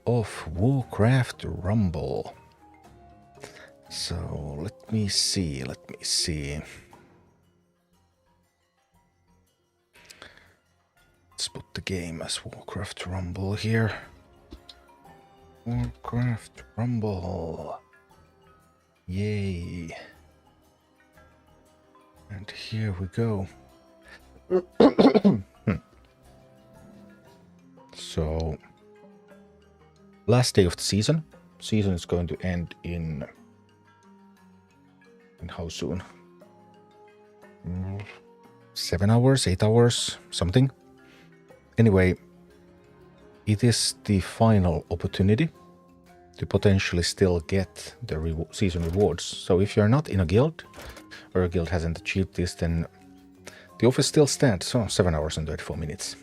Of Warcraft Rumble. So let me see. Let's put the game as Warcraft Rumble here. Warcraft Rumble. Yay. And here we go. So, last day of the season. Season is going to end in how soon? 7 hours, 8 hours, something. Anyway, it is the final opportunity to potentially still get the season rewards. So if you're not in a guild, or a guild hasn't achieved this, then the offer still stands. So 7 hours and 34 minutes,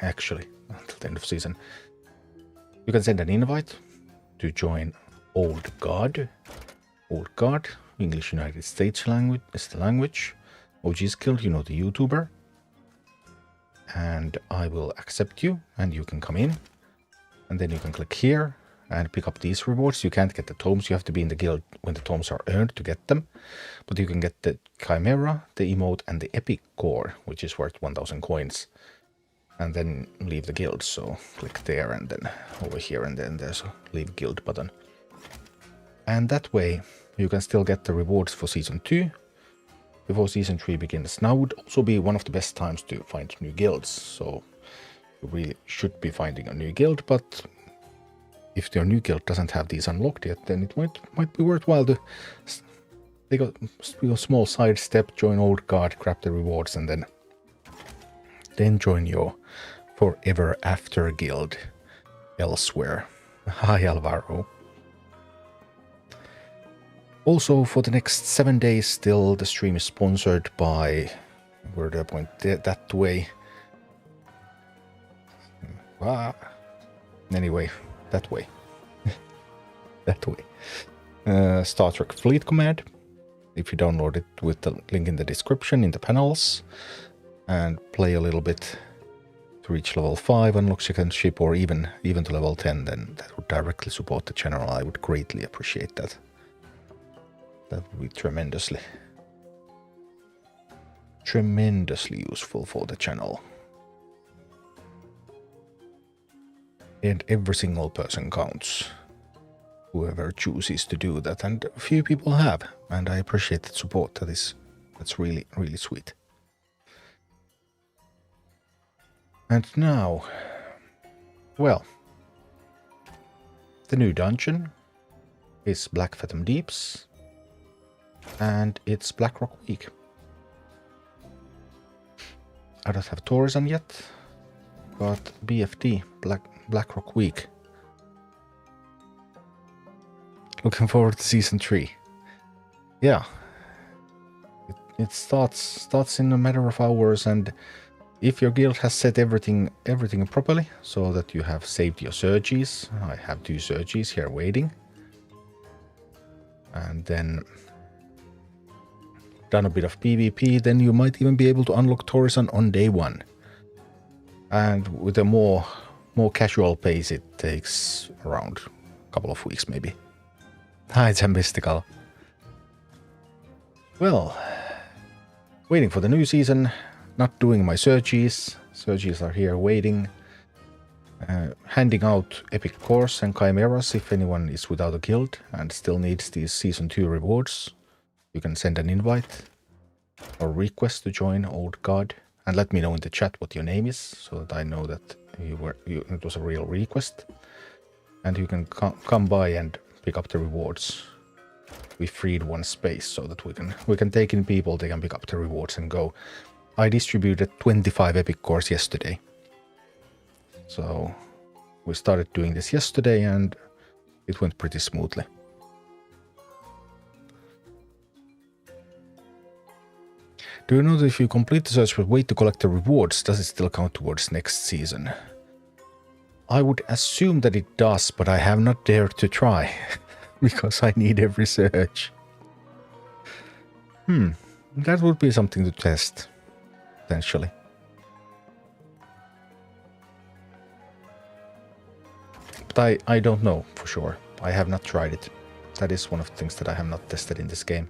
actually, until the end of season. You can send an invite to join OldGuard. OldGuard, English United States language is the language. OG's Guild, you know, the YouTuber. And I will accept you, and you can come in. And then you can click here and pick up these rewards. You can't get the tomes. You have to be in the guild when the tomes are earned to get them. But you can get the Chimaera, the emote, and the epic core, which is worth 1000 coins. And then leave the guild. So click there and then over here, and then there's a leave guild button. And that way you can still get the rewards for season 2 before season 3 begins. Now would also be one of the best times to find new guilds. So you really should be finding a new guild, but if your new guild doesn't have these unlocked yet, then it might be worthwhile to take a small side step, join OldGuard, grab the rewards, and then join your forever after guild elsewhere. Hi, Alvaro. Also, for the next 7 days, still the stream is sponsored by. Where do I point? That way. Anyway, that way. That way. Star Trek Fleet Command. If you download it with the link in the description in the panels and play a little bit to reach level 5, unlock second ship, or even to level 10, then that would directly support the channel. I would greatly appreciate that. That would be tremendously useful for the channel. And every single person counts. Whoever chooses to do that, and a few people have, and I appreciate that support. That's really, really sweet. And now, well, the new dungeon is Black Fathom Deeps. And it's Blackrock Week. I don't have tourism yet, but BFD, Blackrock Week. Looking forward to season 3. Yeah, it starts in a matter of hours, and if your guild has set everything properly, so that you have saved your surges. I have 2 surges here waiting, and then done a bit of PvP, then you might even be able to unlock tourism on day 1. And with a more casual pace, it takes around a couple of weeks maybe. Hi, it's Mystical. Well, waiting for the new season, not doing my surges. Surges are here waiting. Handing out epic cores and chimeras if anyone is without a guild and still needs these season 2 rewards. You can send an invite or request to join OldGuard and let me know in the chat what your name is, so that I know that it was a real request. And you can come by and pick up the rewards. We freed one space so that we can take in people, they can pick up the rewards and go. I distributed 25 epic cores yesterday. So we started doing this yesterday and it went pretty smoothly. Do you know that if you complete the search but wait to collect the rewards, does it still count towards next season? I would assume that it does, but I have not dared to try. Because I need every search. That would be something to test. Potentially. But I don't know for sure. I have not tried it. That is one of the things that I have not tested in this game.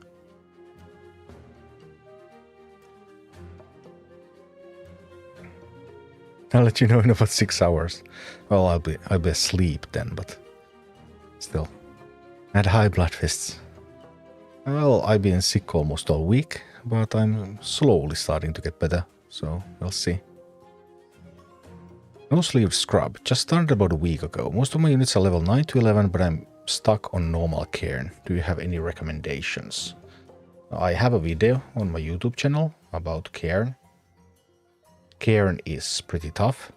I'll let you know in about 6 hours. Well, I'll be asleep then, but still. I had high blood fists. Well, I've been sick almost all week, but I'm slowly starting to get better, so we'll see. No sleeve scrub. Just started about a week ago. Most of my units are level 9 to 11, but I'm stuck on normal cairn. Do you have any recommendations? I have a video on my YouTube channel about cairn. Cairn is pretty tough.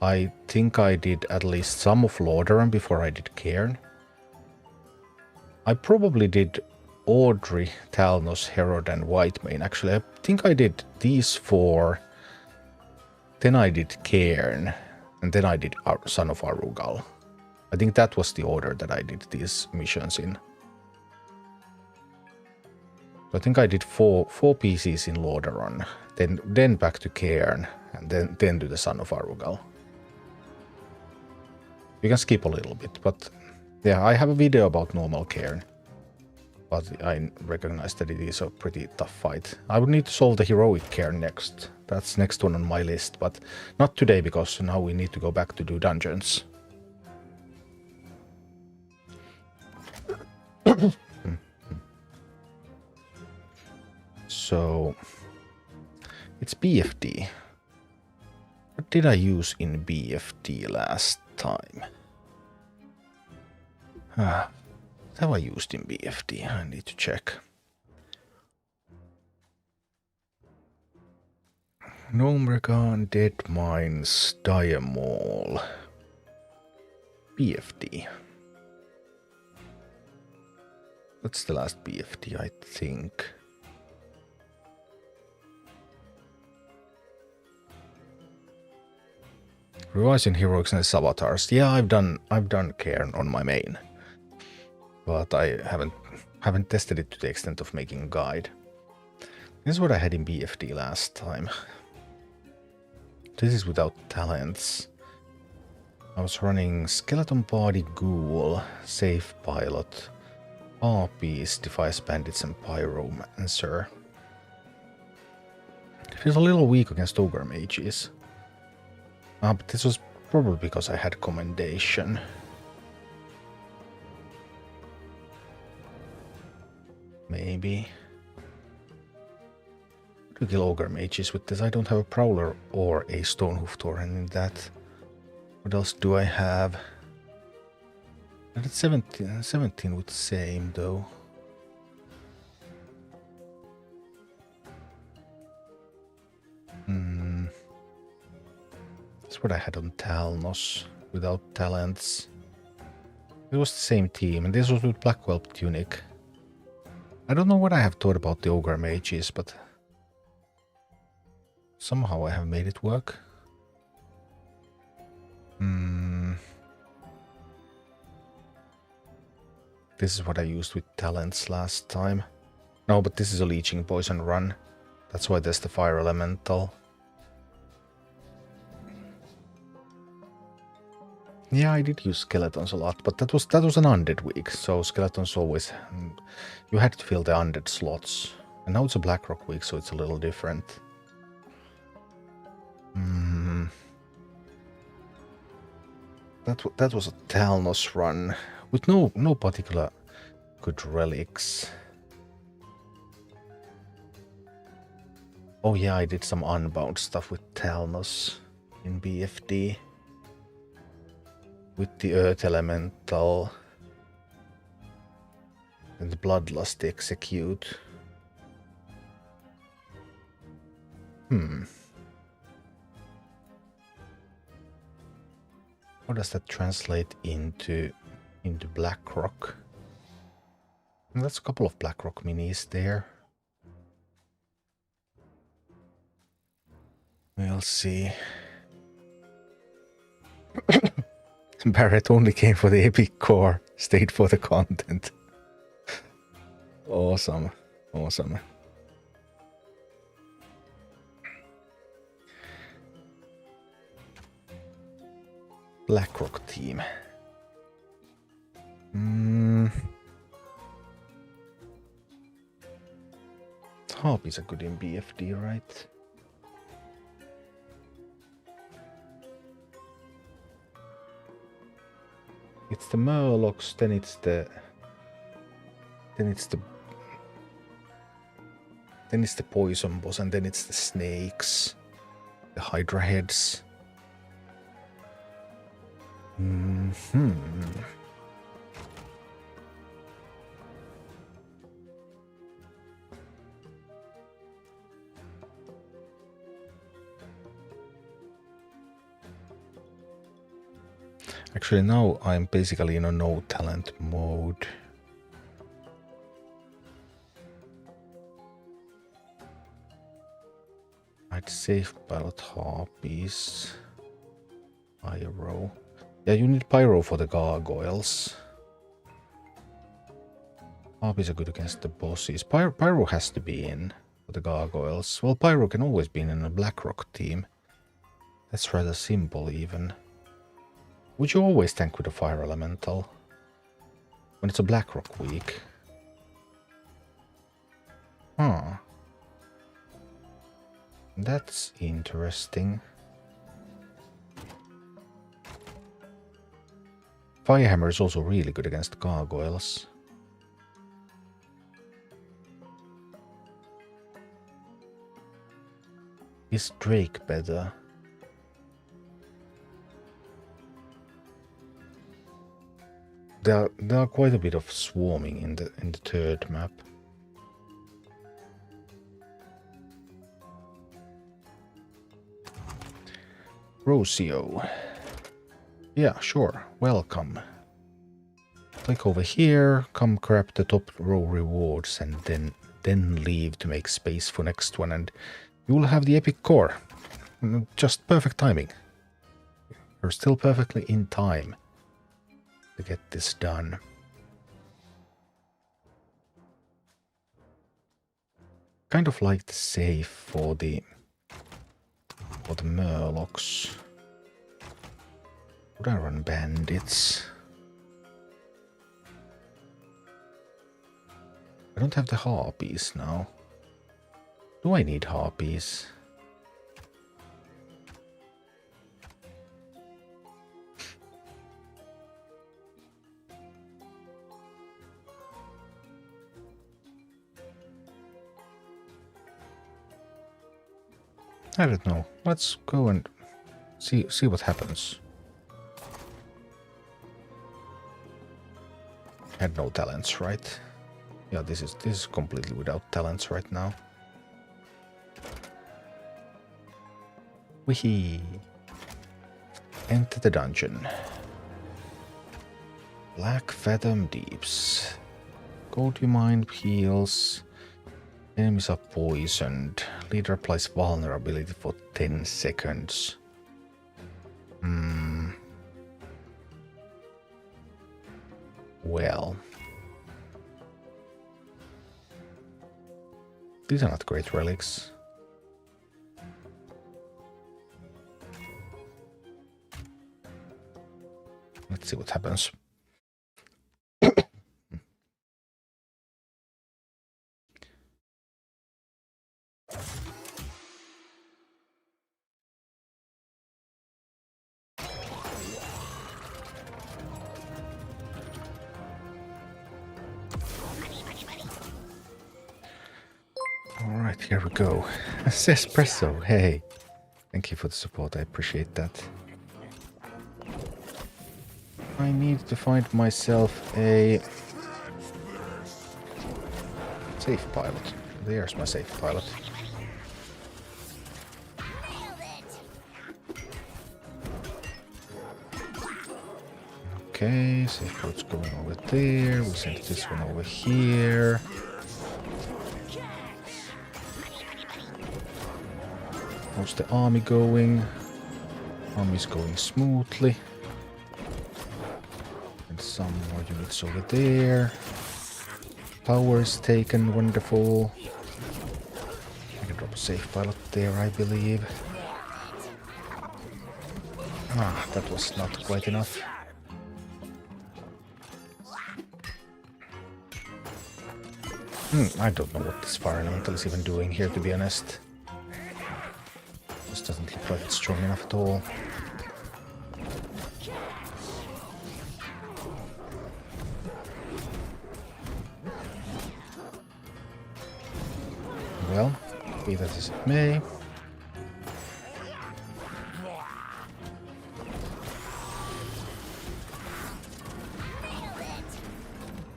I think I did at least some of Lordaeron before I did cairn. I probably did Audrey, Talnos, Herod, and Whitemane. Actually, I think I did these 4. Then I did cairn, and then I did Son of Arugal. I think that was the order that I did these missions in. So I think I did 4 pieces in Lordaeron, then back to cairn, and then to the Son of Arugal. You can skip a little bit, but yeah, I have a video about normal cairn. But I recognize that it is a pretty tough fight. I would need to solve the heroic cairn next. That's next one on my list, but not today because now we need to go back to do dungeons. So it's BFD. What did I use in BFD last time? What have I used in BFD? I need to check. Gnomergan, Dead Mines, Diamol. BFD. That's the last BFD, I think. Revising heroics and avatars. Yeah, I've done cairn on my main, but I haven't tested it to the extent of making a guide. This is what I had in BFD last time. This is without talents. I was running Skeleton Body, Ghoul, Safe Pilot, Harpies, Defies Bandits, and Pyromancer. Feels a little weak against Ogre Mages. But this was probably because I had Commendation. Maybe. To kill Ogre Mages with this, I don't have a Prowler or a Stonehoof Torrent in that. What else do I have? I had 17 with same though. That's what I had on Talnos without talents. It was the same team, and this was with Black Whelp Tunic. I don't know what I have thought about the Ogre Mages, but somehow I have made it work. This is what I used with talents last time. No, but this is a Leeching Poison run. That's why there's the Fire Elemental. Yeah, I did use skeletons a lot, but that was an undead week, so skeletons always... you had to fill the undead slots. And now it's a Blackrock week, so it's a little different. That was a Talnos run with no particular good relics. Oh yeah, I did some Unbound stuff with Talnos in BFD. With the Earth Elemental and the Bloodlust Execute. How does that translate into Blackrock? And that's a couple of Blackrock minis there. We'll see. Barrett only came for the epic core, stayed for the content. Awesome. Awesome. Blackrock team. Harpies are good in BFD, right? It's the Murlocs, then it's the poison boss, and then it's the snakes, the Hydra heads. Actually, now I'm basically in a no talent mode. I'd save pilot harpies. Pyro. Yeah, you need pyro for the gargoyles. Harpies are good against the bosses. Pyro has to be in for the gargoyles. Well, pyro can always be in a Blackrock team. That's rather simple even. Would you always tank with a fire elemental? When it's a Blackrock week? Huh. That's interesting. Firehammer is also really good against gargoyles. Is Drake better? There are quite a bit of swarming in the third map. Rocio. Yeah, sure. Welcome. Click over here, come grab the top row rewards, and then leave to make space for next one, and you will have the epic core. Just perfect timing. You're still perfectly in time to get this done. Kind of like the save for the Murlocs. Would I run bandits? I don't have the harpies now. Do I need harpies? I don't know. Let's go and see what happens. Had no talents, right? Yeah, this is completely without talents right now. Wee. Enter the dungeon. Black Fathom Deeps. Gold mind heals. Enemies are poisoned. Leader applies vulnerability for 10 seconds. Well. These are not great relics. Let's see what happens. Alright, here we go. Espresso, hey. Thank you for the support, I appreciate that. I need to find myself a safe pilot. There's my safe pilot. Okay, safe pilot's going over there. We send this one over here. How's the army going? Army's going smoothly. And some more units over there. Power is taken, wonderful. I can drop a safe pilot there, I believe. Ah, that was not quite enough. I don't know what this fire elemental is even doing here, to be honest. This doesn't look like it's strong enough at all. Well, be that as it may.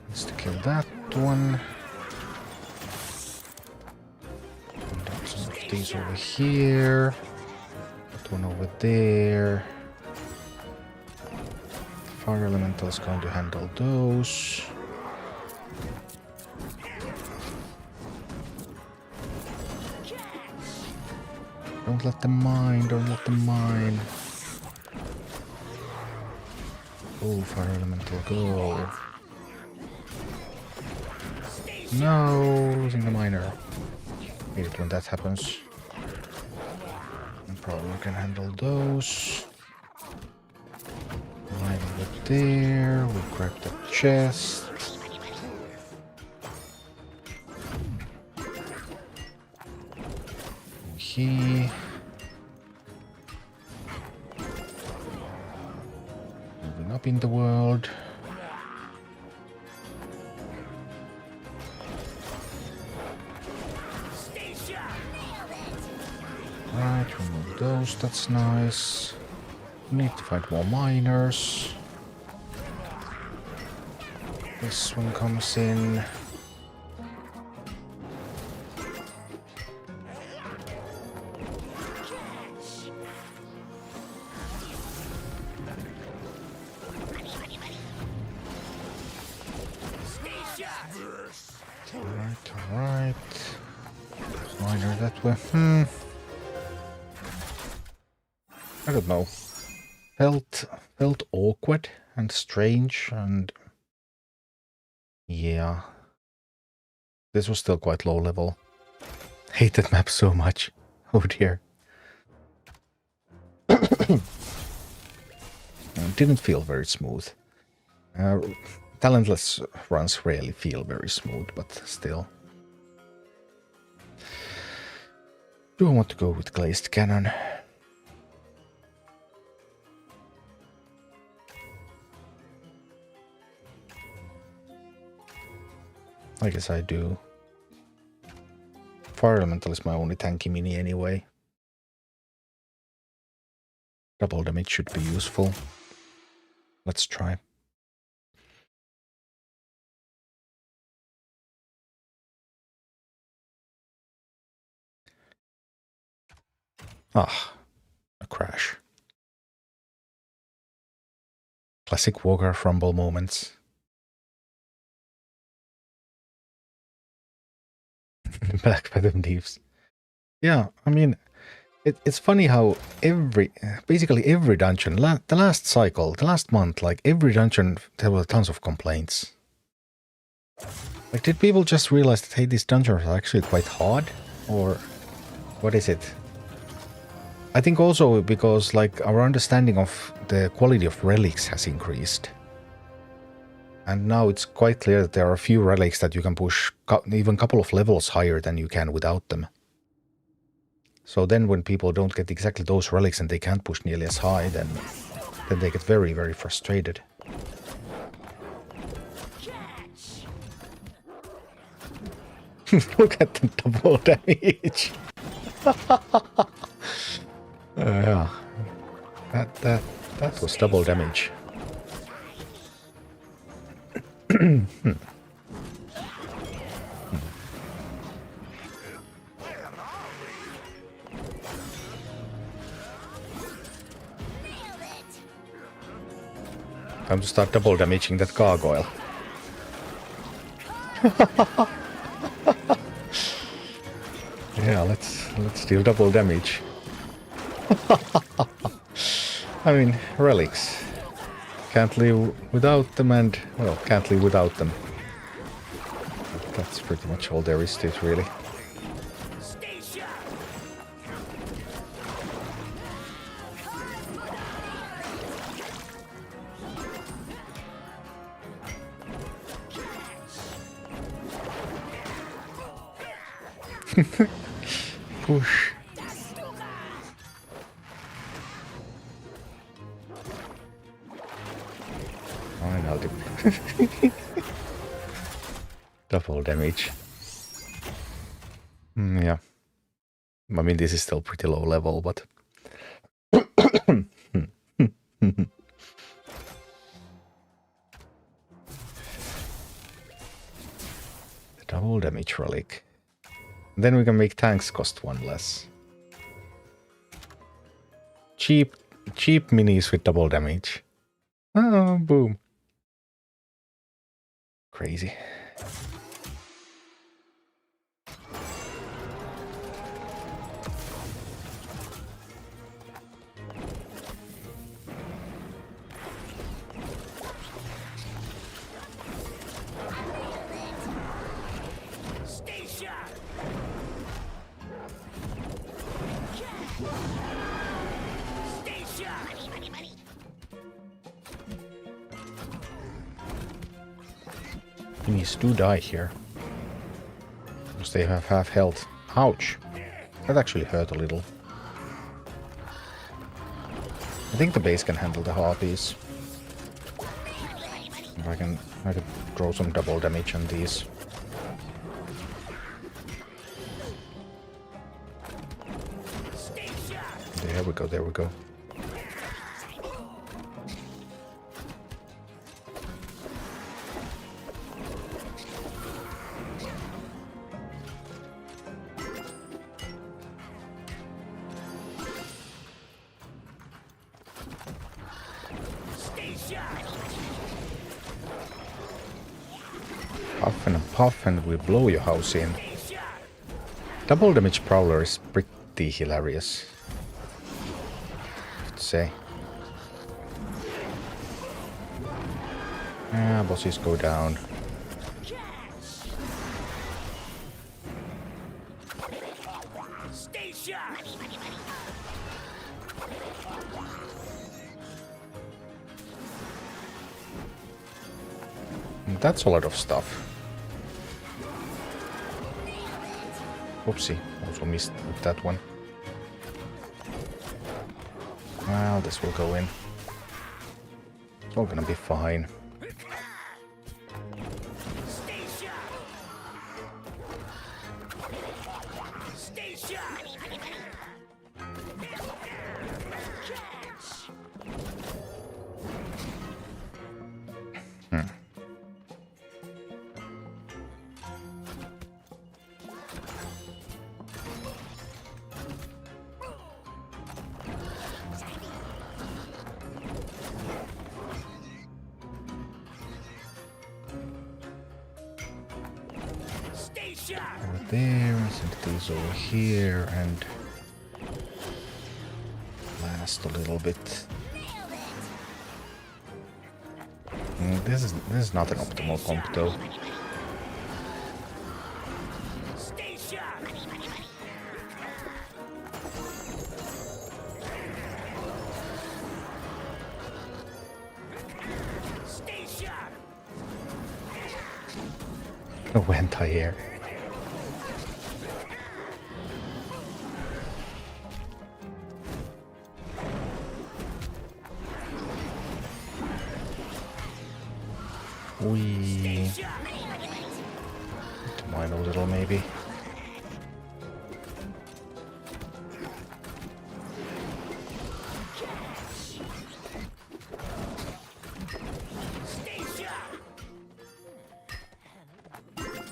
Let's kill that one. And some of these over here. That one over there. Fire elemental is going to handle those. Don't let them mine, don't let them mine. Oh, fire elemental, go. No, losing the miner. Hate it when that happens. And probably can handle those. Mine over there, we'll grab the chest. Moving up in the world. Right, remove those, that's nice. Need to find more miners. This one comes in. Alright. Miner that way. I don't know. Felt awkward and strange, and yeah. This was still quite low level. Hate that map so much. Oh dear. Didn't feel very smooth. Talentless runs rarely feel very smooth, but still. Do I want to go with glazed cannon? I guess I do. Fire elemental is my only tanky mini anyway. Double damage should be useful. Let's try. Ah, a crash. Classic Walker Rumble moments. Black Fathom Thieves. Yeah, I mean, it's funny how basically every dungeon, the last cycle, the last month, like every dungeon, there were tons of complaints. Like, did people just realize that, hey, these dungeons are actually quite hard? Or what is it? I think also because, like, our understanding of the quality of relics has increased. And now it's quite clear that there are a few relics that you can push even a couple of levels higher than you can without them. So then when people don't get exactly those relics and they can't push nearly as high, then they get very, very frustrated. Look at the double damage. Yeah, that was double damage. Time to start double damaging that gargoyle. Yeah, let's deal double damage. I mean, relics. Can't live without them and, well, can't live without them. That's pretty much all there is to it, really. Push. Finally. Double damage. Yeah. I mean, this is still pretty low level, but... Double damage relic. Then we can make tanks cost 1 less. Cheap minis with double damage. Oh, boom. Crazy. Minis do die here. Because they have half health. Ouch. That actually hurt a little. I think the base can handle the harpies. If I can throw some double damage on these. There we go, there we go. Puff and we blow your house in. Double damage prowler is pretty hilarious, I have to say. Bosses go down. And that's a lot of stuff. Oopsie, also missed with that one. Well, this will go in. It's all gonna be fine. Over there, and send these over here, and last a little bit. This is not an optimal comp though. No anti-air. We to mine a little maybe.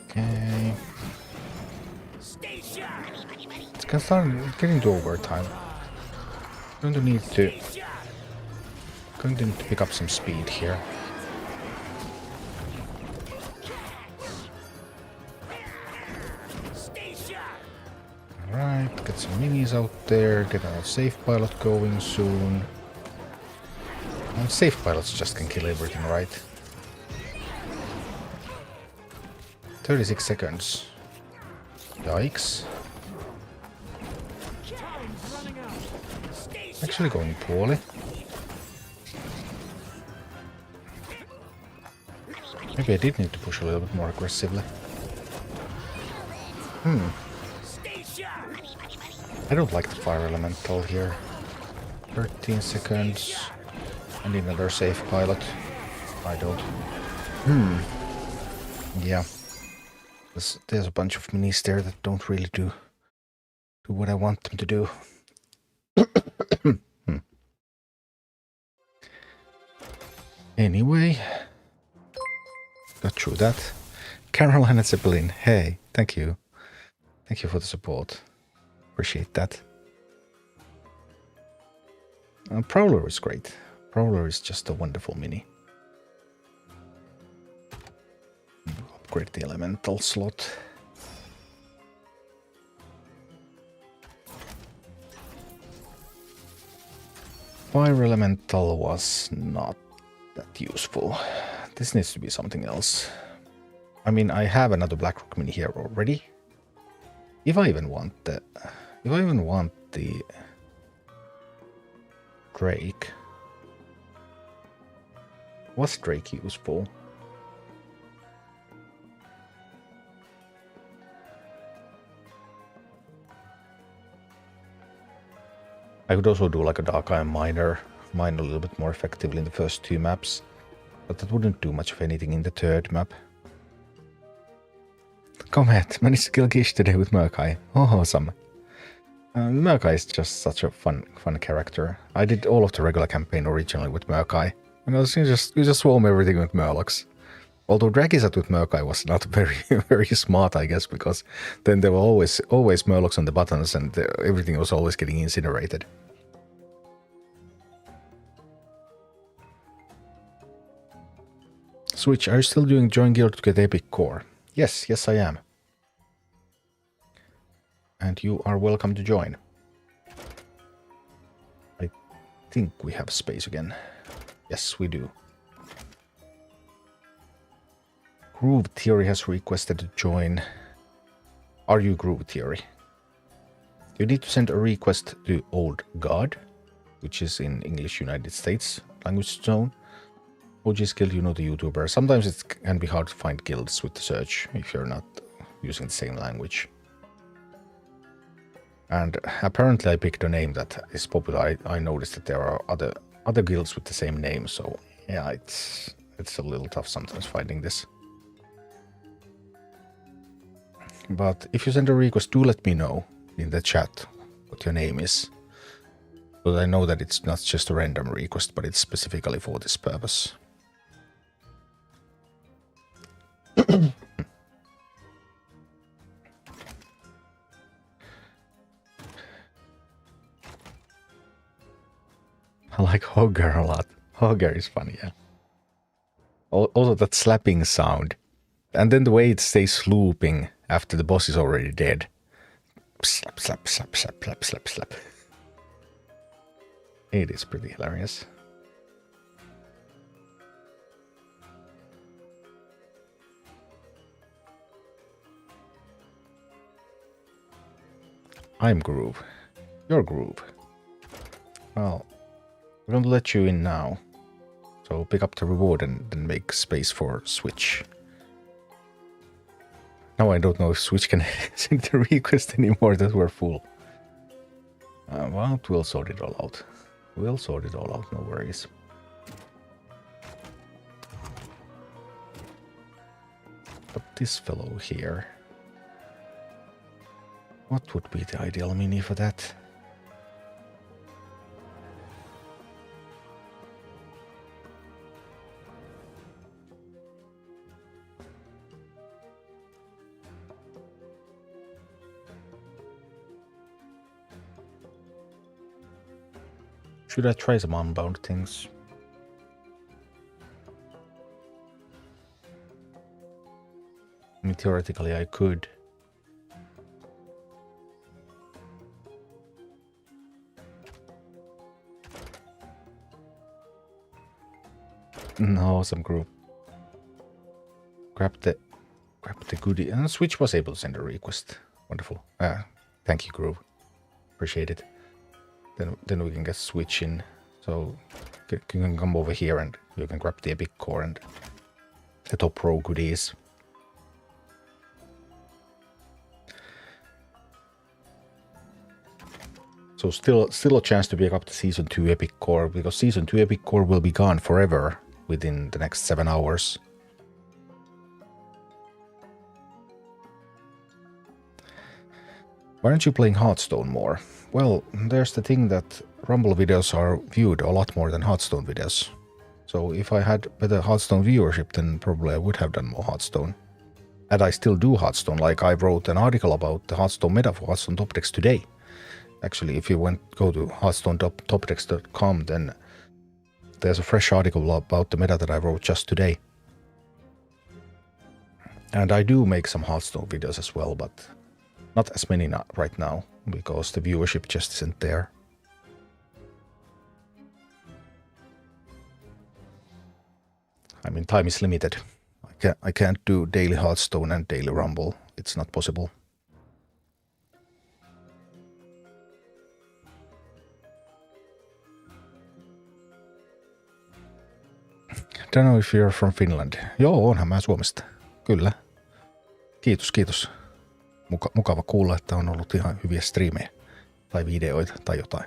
Okay. It's gonna start getting to overtime. Going to need to pick up some speed here. Alright, get some minis out there, get our safe pilot going soon. And safe pilots just can kill everything, right? 36 seconds. Yikes. Actually going poorly. Maybe I did need to push a little bit more aggressively. I don't like the fire elemental here. 13 seconds. I need another safe pilot. I don't. Yeah. There's a bunch of minis there that don't really do what I want them to do. Anyway. Got through that. Caroline and Zeppelin. Hey, thank you. Thank you for the support. Appreciate that. Prowler is great. Prowler is just a wonderful mini. Upgrade the elemental slot. Fire elemental was not that useful. This needs to be something else. I mean, I have another Blackrock mini here already. If I even want the Drake. Was Drake useful? I could also do like a Dark Iron mine a little bit more effectively in the first 2 maps, but that wouldn't do much of anything in the 3rd map. Comment, managed to kill Gish today with Murkai. Oh, awesome. Murkai is just such a fun character. I did all of the regular campaign originally with Murkai. And you just swarm everything with Murlocs. Although Dragizat with Murkai was not very very smart, I guess, because then there were always Murlocs on the buttons and everything was always getting incinerated. Switch, are you still doing join guild to get epic core? Yes, I am. And you are welcome to join. I think we have space again. Yes, we do. Groove Theory has requested to join. Are you Groove Theory? You need to send a request to OldGuard, which is in English United States language zone. OG's guild, you know the YouTuber. Sometimes it can be hard to find guilds with the search if you're not using the same language. And apparently I picked a name that is popular. I noticed that there are other guilds with the same name, so yeah, it's a little tough sometimes finding this. But if you send a request, do let me know in the chat what your name is. So that I know that it's not just a random request, but it's specifically for this purpose. I like Hogger a lot. Hogger is funny, yeah. Also that slapping sound. And then the way it stays looping after the boss is already dead. Slap, slap, slap, slap, slap, slap, slap. It is pretty hilarious. I'm Groove. You're Groove. Well, we're going to let you in now. So pick up the reward and then make space for Switch. Now I don't know if Switch can send the request anymore that we're full. Well, we'll sort it all out. We'll sort it all out, no worries. But this fellow here... What would be the ideal mini for that? Should I try some unbound things? I mean, theoretically I could. No, awesome group. Grab the goodie. And Switch was able to send a request. Wonderful. Thank you, Groove. Appreciate it. Then we can get Switch in. So you can come over here and you can grab the epic core and the top row goodies. So still a chance to pick up the Season 2 Epic Core, because Season 2 Epic Core will be gone forever within the next 7 hours. Why aren't you playing Hearthstone more? Well, there's the thing that Rumble videos are viewed a lot more than Hearthstone videos. So if I had better Hearthstone viewership, then probably I would have done more Hearthstone. And I still do Hearthstone, like I wrote an article about the Hearthstone meta for Hearthstone top decks today. Actually, if you go to hearthstonetopdecks.com, then there's a fresh article about the meta that I wrote just today. And I do make some Hearthstone videos as well, but not as many right now, because the viewership just isn't there. I mean, time is limited. I can't do daily Hearthstone and daily Rumble. It's not possible. Don't know if you're from Finland. Joo, onhan mä Suomesta. Kyllä. Kiitos. Mukava kuulla, että on ollut ihan hyviä striimejä tai videoita tai jotain.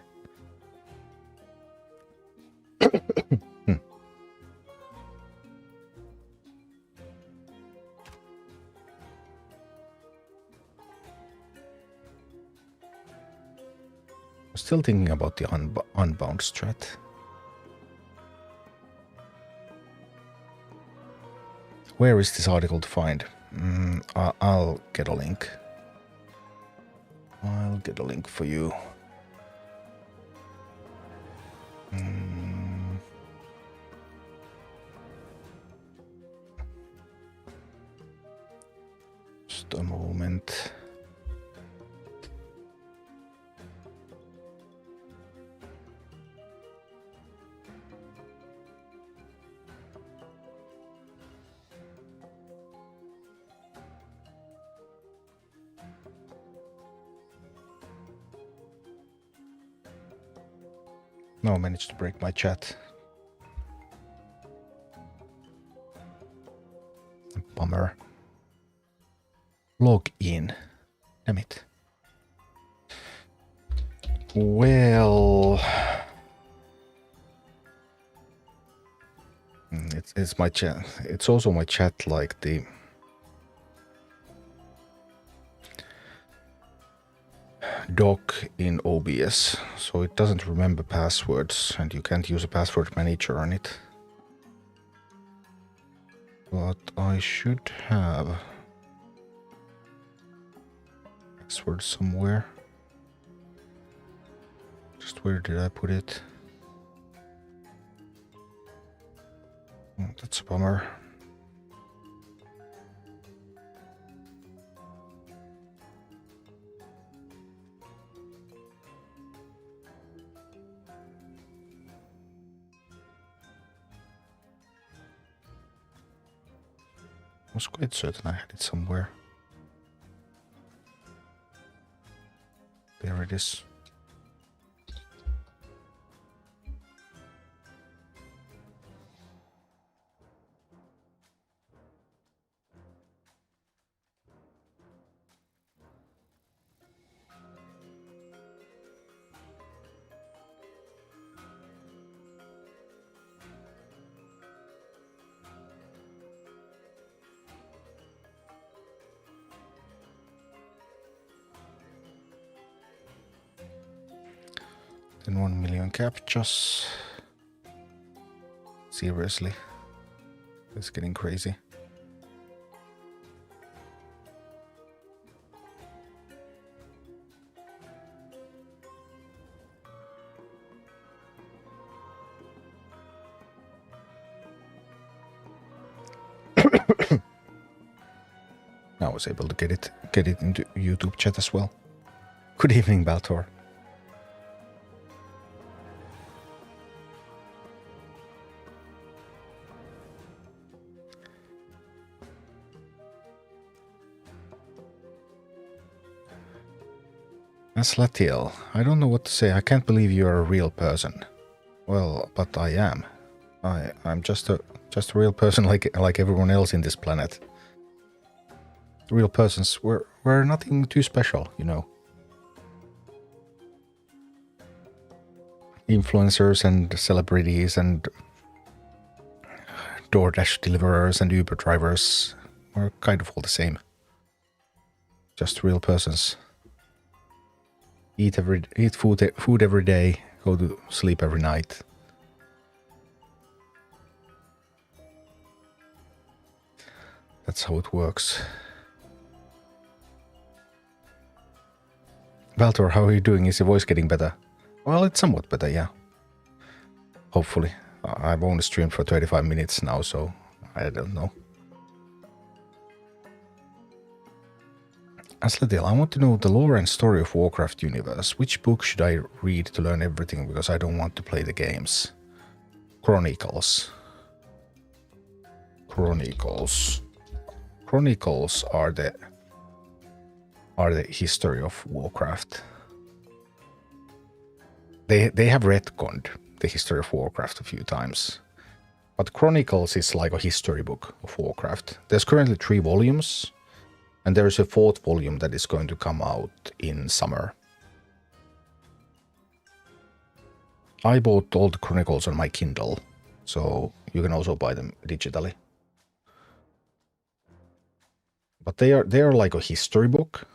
Still thinking about the unbound strat. Where is this article to find? I'll get a link. I'll get a link for you. Just a moment. No, I managed to break my chat. Bummer. Log in. Damn it. Well, it's my chat. It's also my chat, like the doc in OBS, so it doesn't remember passwords, and you can't use a password manager on it. But I should have password somewhere. Just where did I put it? Oh, that's a bummer. I was quite certain I had it somewhere. There it is. Then 1 million captchas. Seriously, it's getting crazy. Now I was able to get it into YouTube chat as well. Good evening, Baltor. That's Latiel. I don't know what to say. I can't believe you're a real person. Well, but I am. I'm just a real person like everyone else in this planet. Real persons, we're nothing too special, you know. influencers and celebrities and DoorDash deliverers and Uber drivers are kind of all the same. Just real persons. Eat food every day, go to sleep every night. That's how it works. Valtor, how are you doing? Is your voice getting better? Well, it's somewhat better, yeah. Hopefully. I've only streamed for 35 minutes now, so I don't know. Asladil, I want to know the lore and story of Warcraft universe. Which book should I read to learn everything, because I don't want to play the games? Chronicles. Chronicles are the history of Warcraft. They have retconned the history of Warcraft a few times. But Chronicles is like a history book of Warcraft. There's currently 3 volumes. And there's a 4th volume that is going to come out in summer. I bought all the Chronicles on my Kindle, so you can also buy them digitally. But they are like a history book.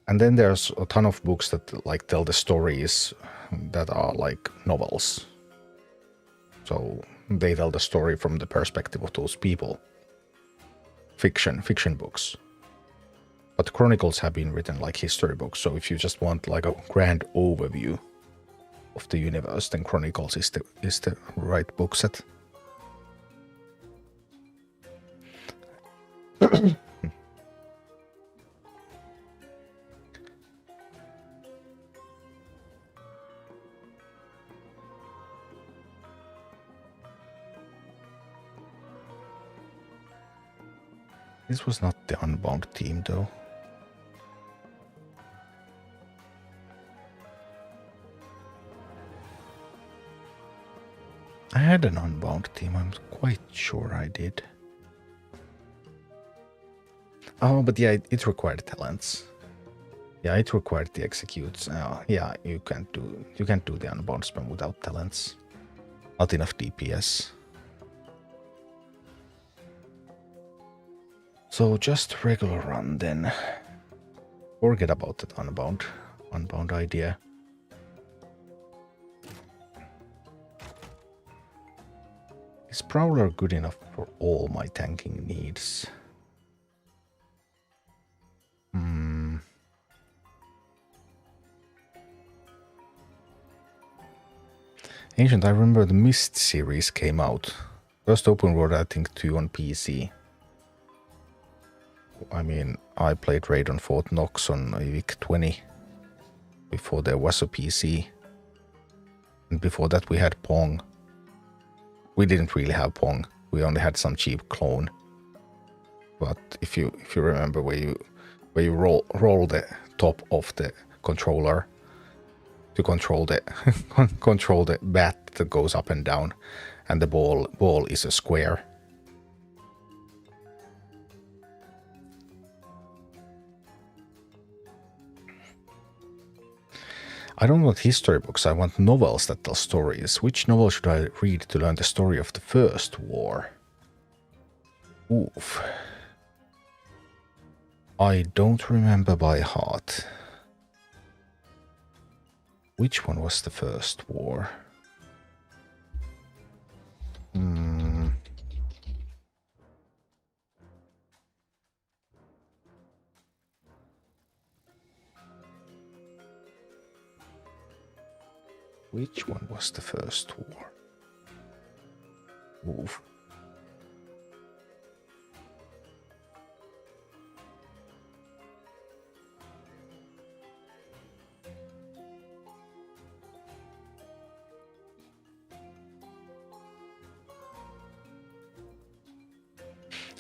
And then there's a ton of books that like tell the stories that are like novels. So they tell the story from the perspective of those people. Fiction books. But Chronicles have been written like history books, so if you just want like a grand overview of the universe, then Chronicles is the right book set. This was not the Unbound team, though. I had an Unbound team, I'm quite sure I did. Oh, but yeah, it required talents. Yeah, it required the executes. Yeah, you can't do the Unbound spam without talents. Not enough DPS. So just regular run then. Forget about that Unbound idea. Is Prowler good enough for all my tanking needs? Ancient, I remember the Mist series came out. First open world, I think 2 on PC. I mean, I played Raid on Fort Knox on VIC 20 before there was a PC. And before that we had Pong. We didn't really have Pong. We only had some cheap clone. But if you remember where you roll the top of the controller to control the bat that goes up and down, and the ball is a square. I don't want history books, I want novels that tell stories. Which novel should I read to learn the story of the First War? Oof. I don't remember by heart. Which one was the First War? Which one was the First War? Oof.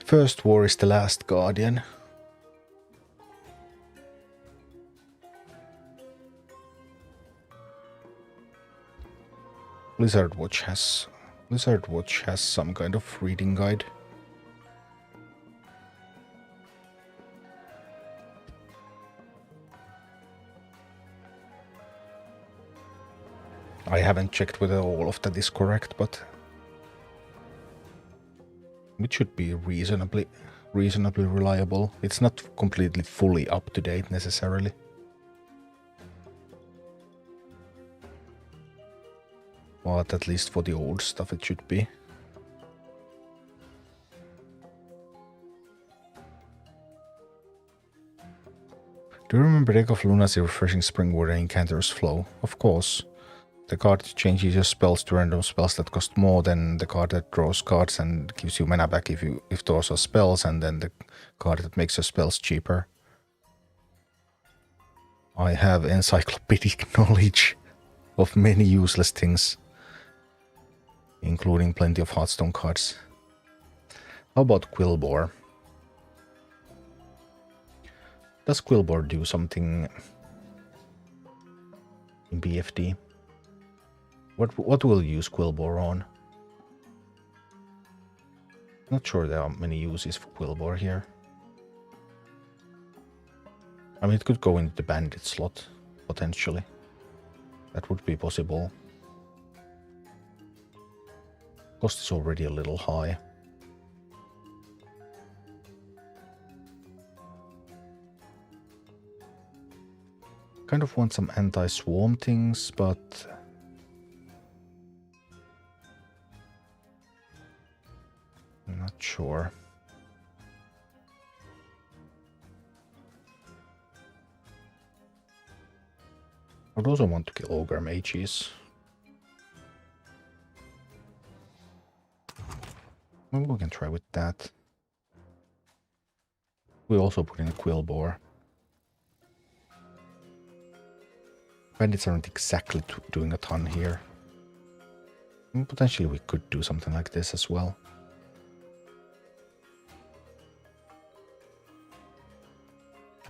First War is the Last Guardian. Blizzard Watch has some kind of reading guide. I haven't checked whether all of that is correct, but it should be reasonably reliable. It's not completely fully up to date necessarily. But at least for the old stuff it should be. Do you remember Deck of Lunacy Refreshing Spring Water Incanter's Flow? Of course. The card changes your spells to random spells that cost more than the card that draws cards and gives you mana back if those are spells, and then the card that makes your spells cheaper. I have encyclopedic knowledge of many useless things, including plenty of Hearthstone cards. How about Quillbore? Does Quillbore do something in BFD? What will use Quillbore on? Not sure there are many uses for Quillbore here. I mean, it could go into the bandit slot, potentially. That would be possible. Cost is already a little high. Kind of want some anti-swarm things, but I'm not sure. I would also want to kill Ogre Mages. Maybe we can try with that. We also put in a Quillbore. Bandits aren't exactly doing a ton here. And potentially we could do something like this as well.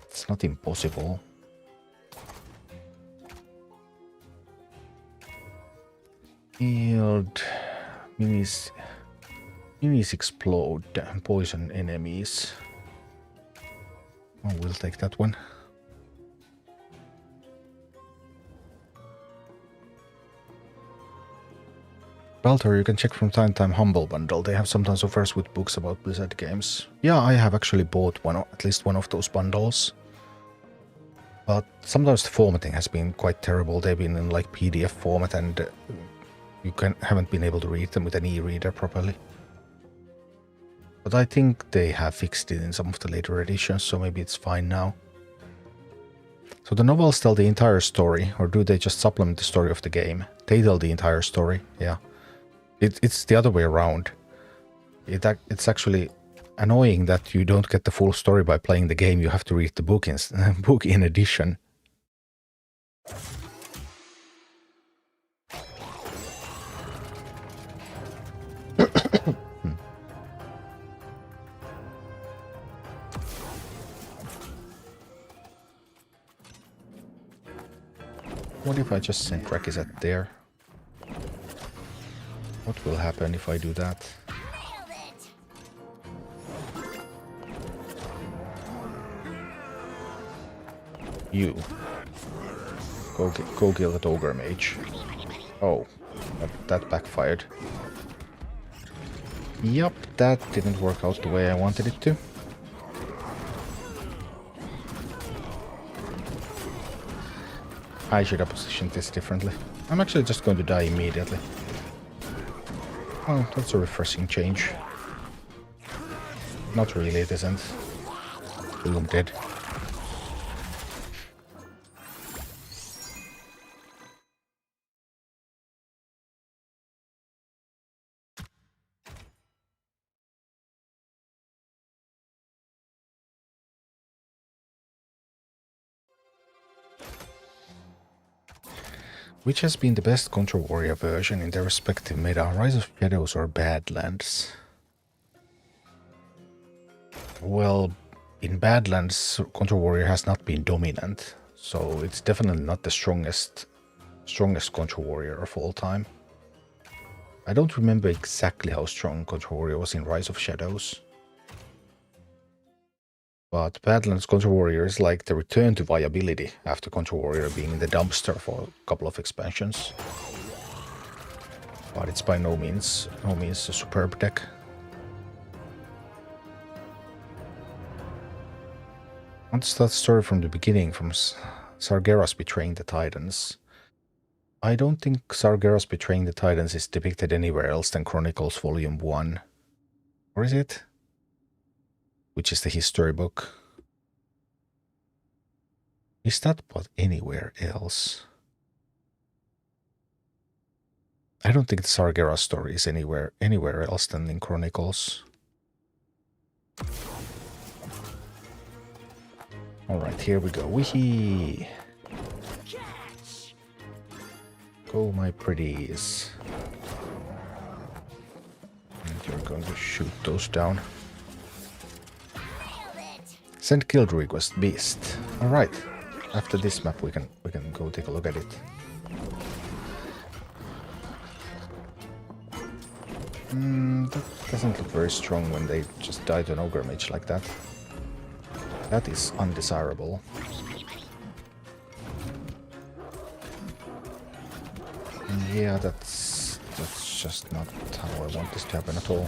It's not impossible. Yield. Minis explode. Poison enemies. Oh, we'll take that one. Baltor, you can check from time to time Humble Bundle. They have sometimes offers with books about Blizzard games. Yeah, I have actually bought at least one of those bundles. But sometimes the formatting has been quite terrible. They've been in like PDF format and you haven't been able to read them with an e-reader properly. But I think they have fixed it in some of the later editions, so maybe it's fine now. So the novels tell the entire story, or do they just supplement the story of the game? They tell the entire story, yeah. It's the other way around. It's actually annoying that you don't get the full story by playing the game. You have to read the book in addition. What if I just send Rakizat there? What will happen if I do that? You. Go kill that Ogre Mage. Oh, that backfired. Yup, that didn't work out the way I wanted it to. I should have positioned this differently. I'm actually just going to die immediately. Oh, that's a refreshing change. Not really, it isn't. Boom, dead. Which has been the best Control Warrior version in their respective meta, Rise of Shadows or Badlands? Well, in Badlands, Control Warrior has not been dominant, so it's definitely not the strongest Control Warrior of all time. I don't remember exactly how strong Control Warrior was in Rise of Shadows. But Badlands Control Warrior is like the return to viability after Control Warrior being in the dumpster for a couple of expansions. but it's by no means a superb deck. I want to start the story from the beginning, from Sargeras betraying the Titans. I don't think Sargeras betraying the Titans is depicted anywhere else than Chronicles Volume 1. Or is it? Which is the history book. Is that but anywhere else? I don't think the Sargeras story is anywhere else than in Chronicles. Alright, here we go. Weehee! Go, my pretties. And you're going to shoot those down. Send guild request, Beast. Alright. After this map we can go take a look at it. That doesn't look very strong when they just die to an ogre mage like that. That is undesirable. Yeah, that's just not how I want this to happen at all.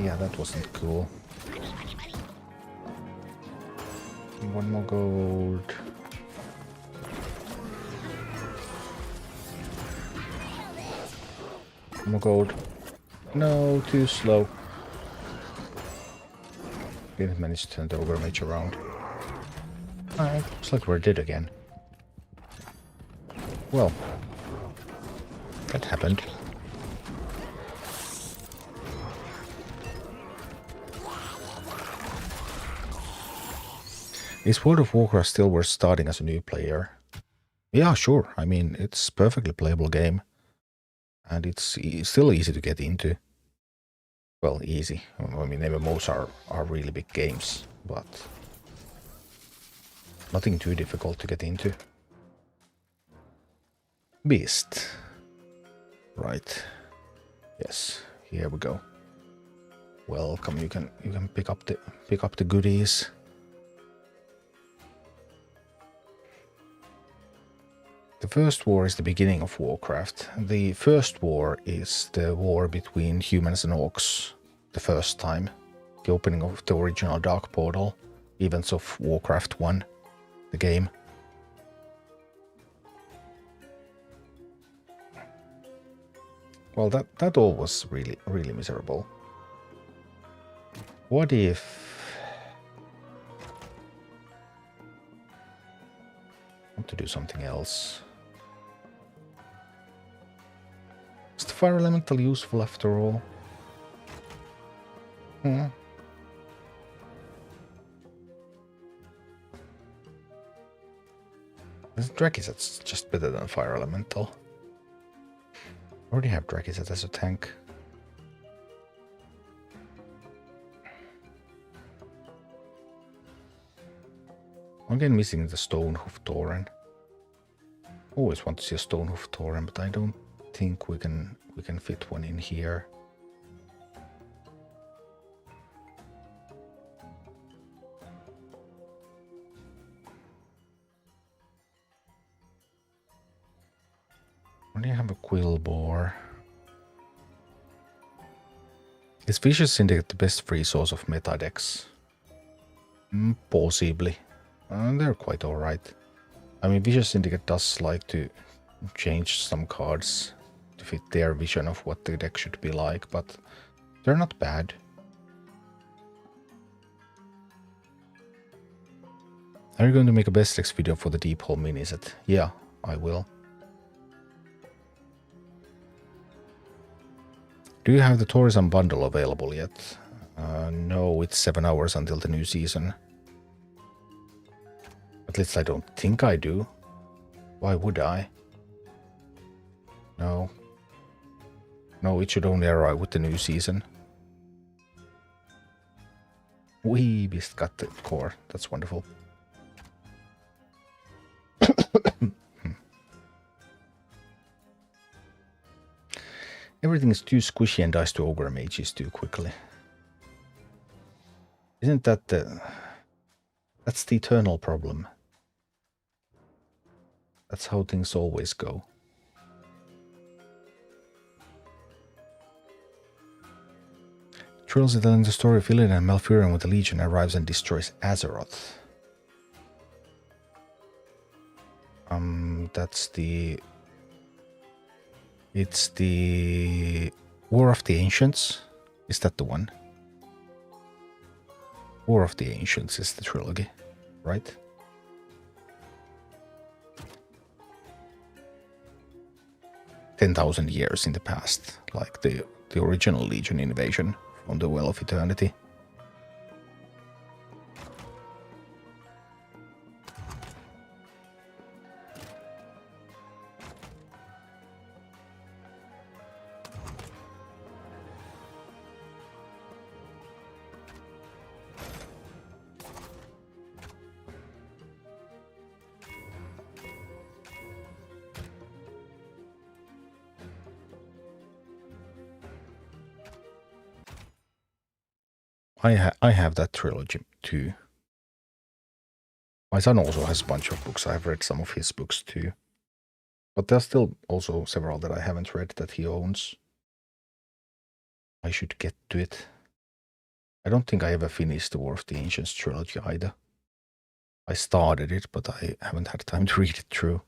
Yeah, that wasn't cool. One more gold. One more gold. No, too slow. Didn't manage to turn the ogre mage around. Alright, looks like we're dead again. Well, that happened. Is World of Warcraft still worth starting as a new player? Yeah, sure. I mean, it's a perfectly playable game. And it's still easy to get into. Well, easy. I mean, MMOs are really big games, but nothing too difficult to get into. Beast. Right. Yes, here we go. Welcome. You can pick up the goodies. The first war is the beginning of Warcraft. The first war is the war between humans and orcs. The first time. The opening of the original Dark Portal. Events of Warcraft 1. The game. Well, that all was really miserable. What if... I want to do something else. Is the fire elemental useful after all? The Drakizet's just better than fire elemental. I already have Drakizet as a tank. I'm again missing the Stonehoof Tauren. Always want to see a Stonehoof Tauren, but I don't think we can fit one in here. Only have a Quillboar. Is Vicious Syndicate the best free source of meta decks? Possibly. They're quite alright. I mean, Vicious Syndicate does like to change some cards to fit their vision of what the deck should be like, but they're not bad. Are you going to make a best decks video for the Deep Hole mini set? Yeah, I will. Do you have the tourism bundle available yet? No, it's 7 hours until the new season. At least I don't think I do. Why would I? No. No, it should only arrive with the new season. We Beast got the core. That's wonderful. Everything is too squishy and dies to ogre mages too quickly. Isn't that the... That's the eternal problem. That's how things always go. Trilogy telling the story of Illidan and Malfurion with the Legion arrives and destroys Azeroth. That's the... It's the War of the Ancients. Is that the one? War of the Ancients is the trilogy, right? "10,000 years in the past, like the original Legion invasion from the Well of Eternity. I have that trilogy too. My son also has a bunch of books. I've read some of his books too. But there's still also several that I haven't read that he owns. I should get to it. I don't think I ever finished the War of the Ancients trilogy either. I started it, but I haven't had time to read it through.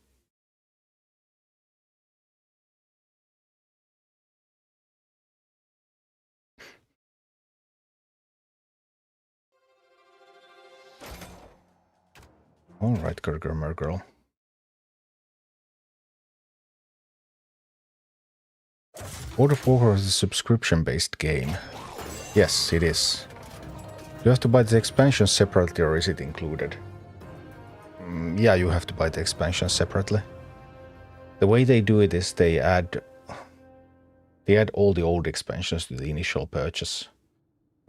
Alright, Gurgur Girl. World of Warcraft is a subscription-based game. Yes, it is. Do you have to buy the expansion separately or is it included? Yeah, you have to buy the expansion separately. The way they do it is they add all the old expansions to the initial purchase.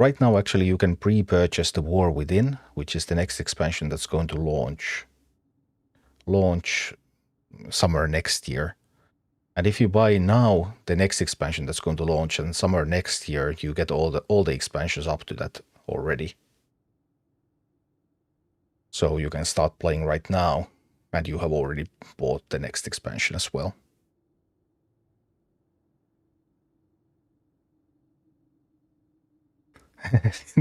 Right now, actually, you can pre-purchase the War Within, which is the next expansion that's going to launch summer next year. And if you buy now the next expansion that's going to launch in summer next year, you get all the expansions up to that already. So you can start playing right now, and you have already bought the next expansion as well.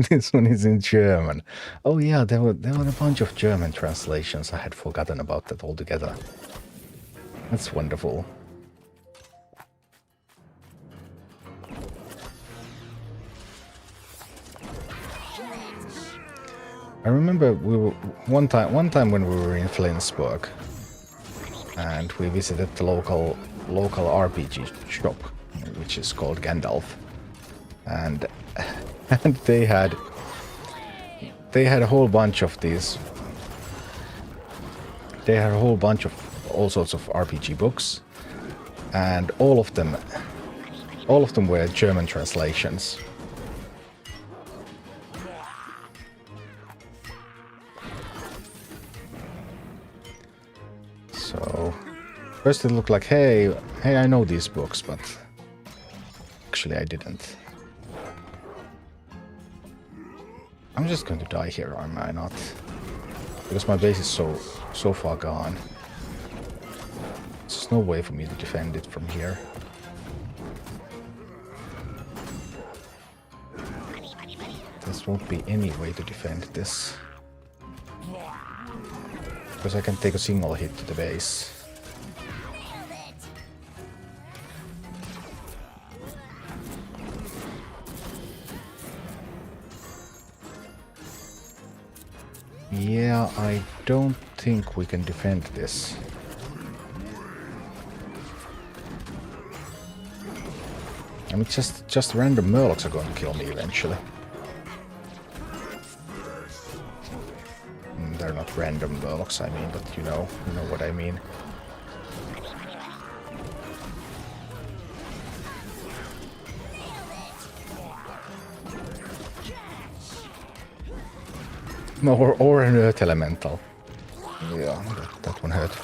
This one is in German. Oh yeah, there were a bunch of German translations. I had forgotten about that altogether. That's wonderful. I remember we were one time when we were in Flensburg, and we visited the local RPG shop, which is called Gandalf, and they had a whole bunch of these. They had a whole bunch of all sorts of RPG books, and all of them were German translations. So first it looked like, hey, I know these books, but actually I didn't. I'm just going to die here, am I not? Because my base is so far gone. There's no way for me to defend it from here. There won't be any way to defend this. Because I can take a single hit to the base. Yeah, I don't think we can defend this. I mean, just random Murlocs are going to kill me eventually. They're not random Murlocs, I mean, but you know what I mean. Or an Earth Elemental. Yeah, that one hurt.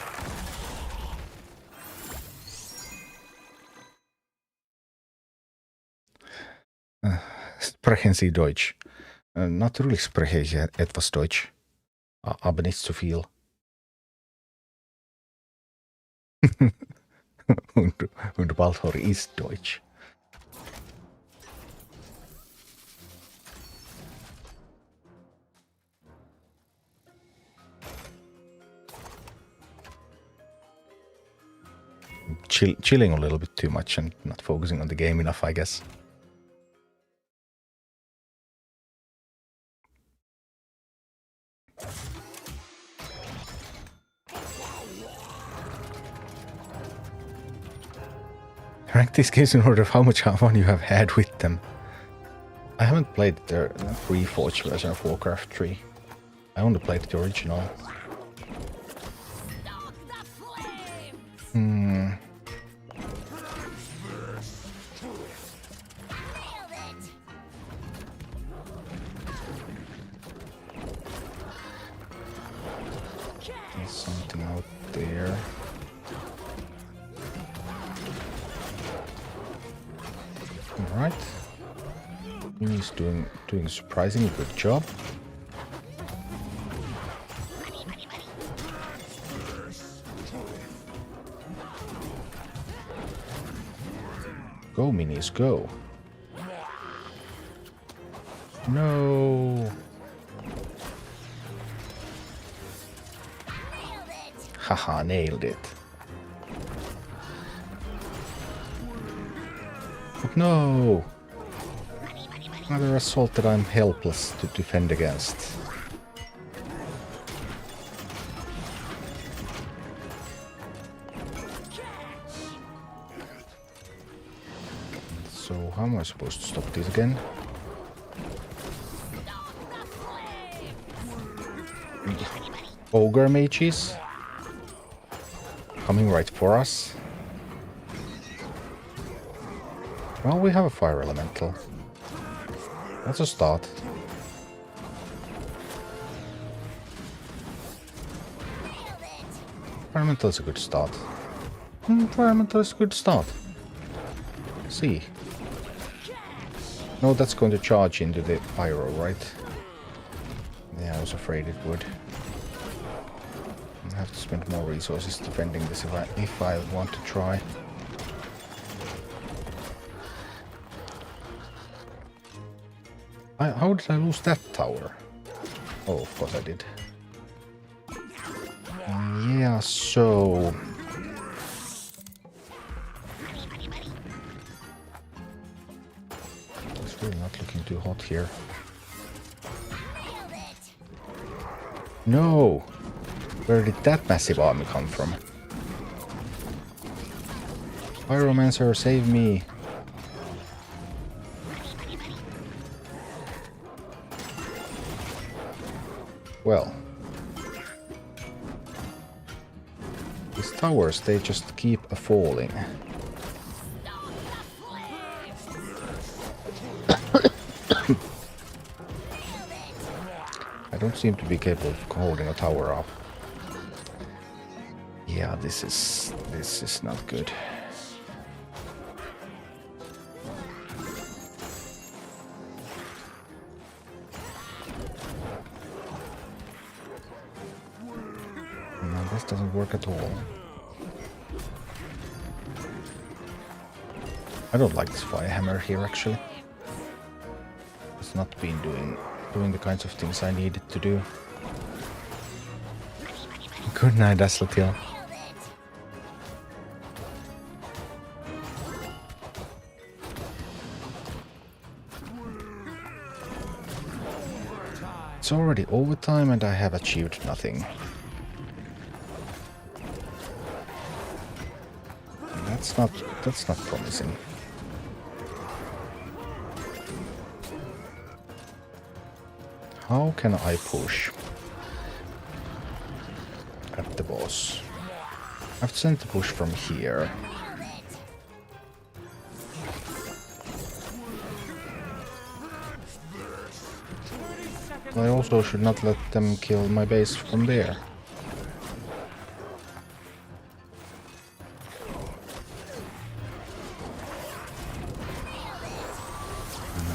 Sprechen Sie Deutsch? Natürlich spreche ich etwas Deutsch. Aber nichts zu viel. und Balthor ist Deutsch. Chilling a little bit too much and not focusing on the game enough, I guess. Rank these games in order of how much fun you have had with them. I haven't played the Reforged version of Warcraft 3. I only played the original. There's something out there. Alright. He's doing a surprisingly good job. Go, minis, go. No. Haha, nailed it. But no. Another assault that I'm helpless to defend against. So how am I supposed to stop this again? Ogre mages coming right for us. Well, we have a fire elemental. That's a start. Environmental is a good start. Environmental is a good start. See. No, that's going to charge into the pyro, right? Yeah, I was afraid it would. I have to spend more resources defending this if I want to try. How did I lose that tower? Oh, of course I did. Yeah, so... It's really not looking too hot here. No! Where did that massive army come from? Pyromancer, save me! Well, these towers, they just keep falling. I don't seem to be capable of holding a tower up. Yeah, this is not good. This doesn't work at all. I don't like this firehammer here actually. It's not been doing the kinds of things I needed to do. Good night, Daslatil. It's already overtime and I have achieved nothing. That's not promising. How can I push at the boss? I've sent the push from here. I also should not let them kill my base from there.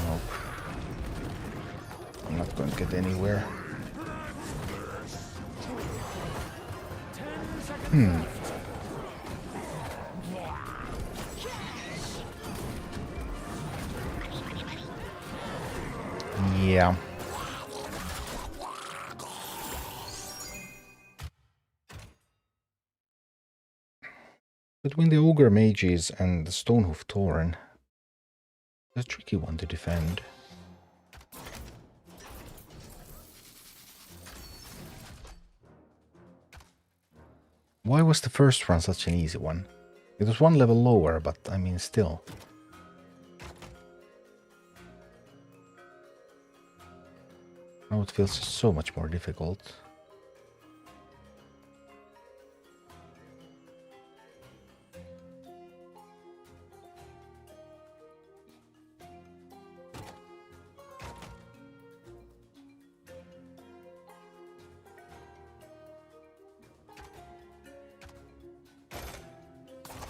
Nope. I'm not going to get anywhere. Yeah. Between the Ogre Mages and the Stonehoof Tauren, it's a tricky one to defend. Why was the first run such an easy one? It was one level lower, but I mean still. Now it feels so much more difficult.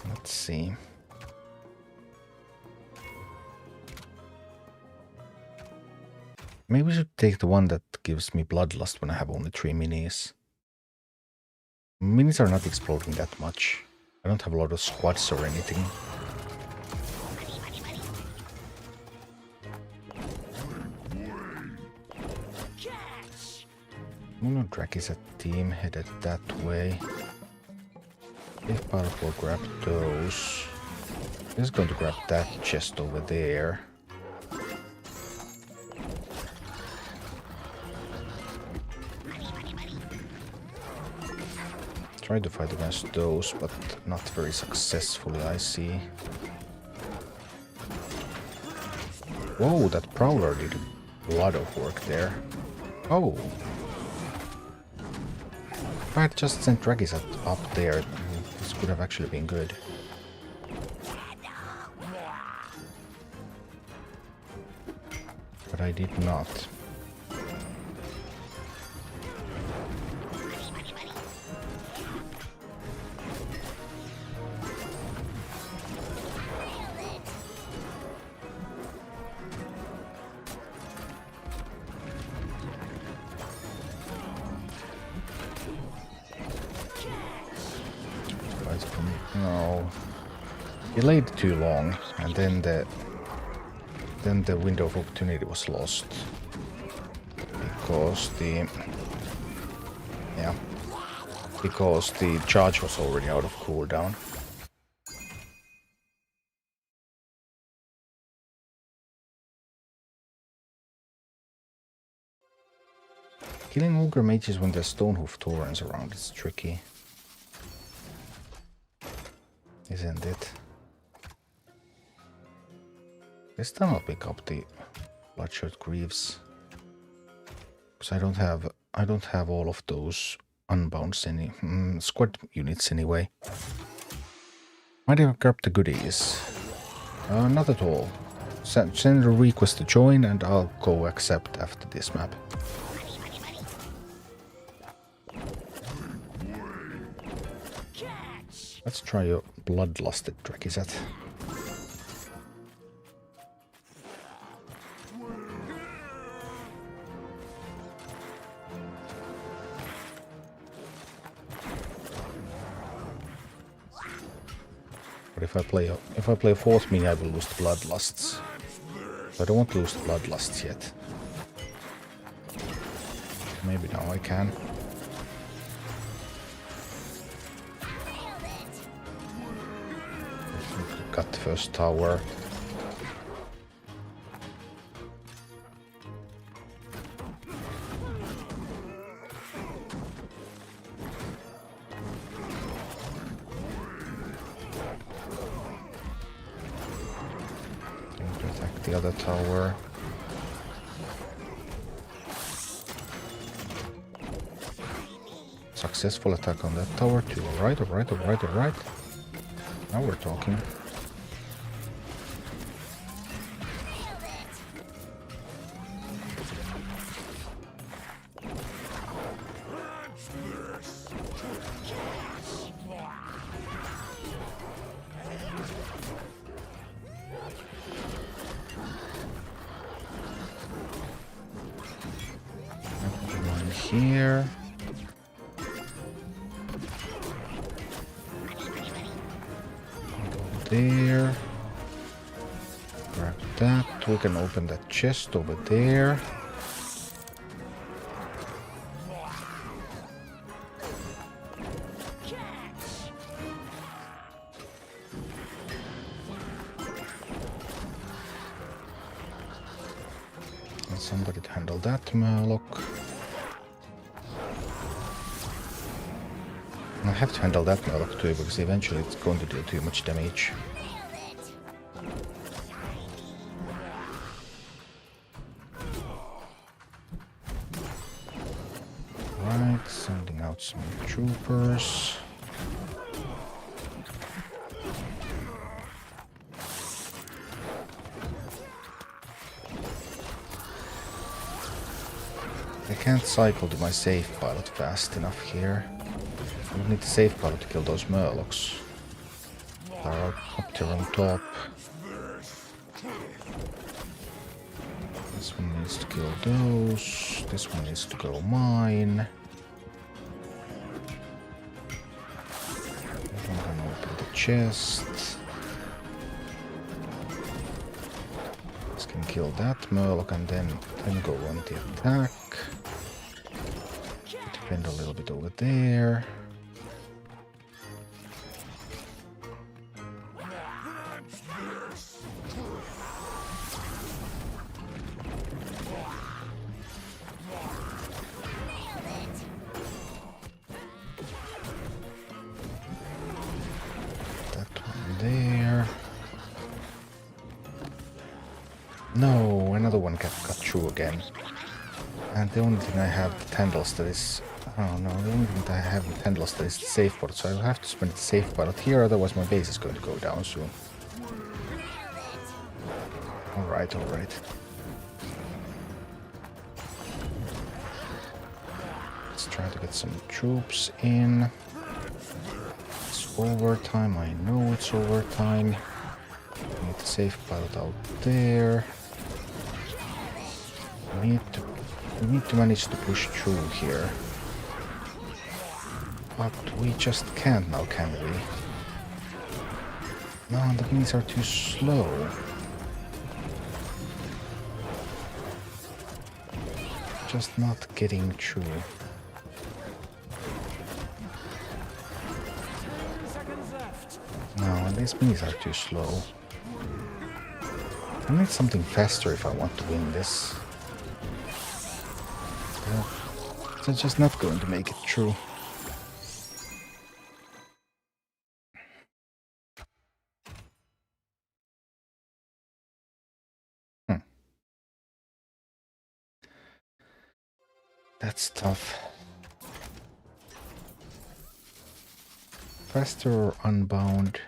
Let's see. Maybe we should take the one that gives me bloodlust when I have only 3 minis. Minis are not exploding that much. I don't have a lot of squads or anything. Mono Drakis team headed that way. If Powerful grab those. He's going to grab that chest over there. Tried to fight against those, but not very successfully, I see. Whoa, that Prowler did a lot of work there. Oh! If I had just sent Dragis up there, this could have actually been good. But I did not. No. Delayed too long, and then the window of opportunity was lost. Because the charge was already out of cooldown. Killing Ogre Mages when there's Stonehoof Taurens around is tricky. Isn't it? This time I'll pick up the Bloodshot Greaves. Because I don't have all of those unbounds squad units anyway. Might have grabbed the goodies. Not at all. Send a request to join and I'll go accept after this map. Let's try your bloodlusted Drakizet. But if I play a fourth mini, I will lose the bloodlusts. So I don't want to lose the bloodlusts yet. Maybe now I can. Got the first tower. Going to attack the other tower. Successful attack on that tower too. Alright, alright, alright, alright. Now we're talking. Here. there. Grab that. We can open that chest over there. And somebody to handle that Murloc. I have to handle that Murloc too, because eventually it's going to do too much damage. Right, sending out some troopers. I can't cycle to my safe pilot fast enough here. I need the safe pilot to kill those Murlocs. They're up there on top. This one needs to kill those. This one needs to go mine. I'm gonna open the chest. This can kill that Murloc and then go on the attack. Defend a little bit over there. There. No, another one got through again. And the only thing I have with handles that is... Oh no, the only thing that I have with handles that is the safe pilot, so I'll have to spend the safe pilot here, otherwise my base is going to go down soon. Alright, alright. Let's try to get some troops in. Overtime, I know it's overtime. Need the safe pilot out there. We need to manage to push through here. But we just can't now, can we? No, the bees are too slow. Just not getting through. No, these minis are too slow. I need something faster if I want to win this. They're just not going to make it through. That's tough. Faster or unbound?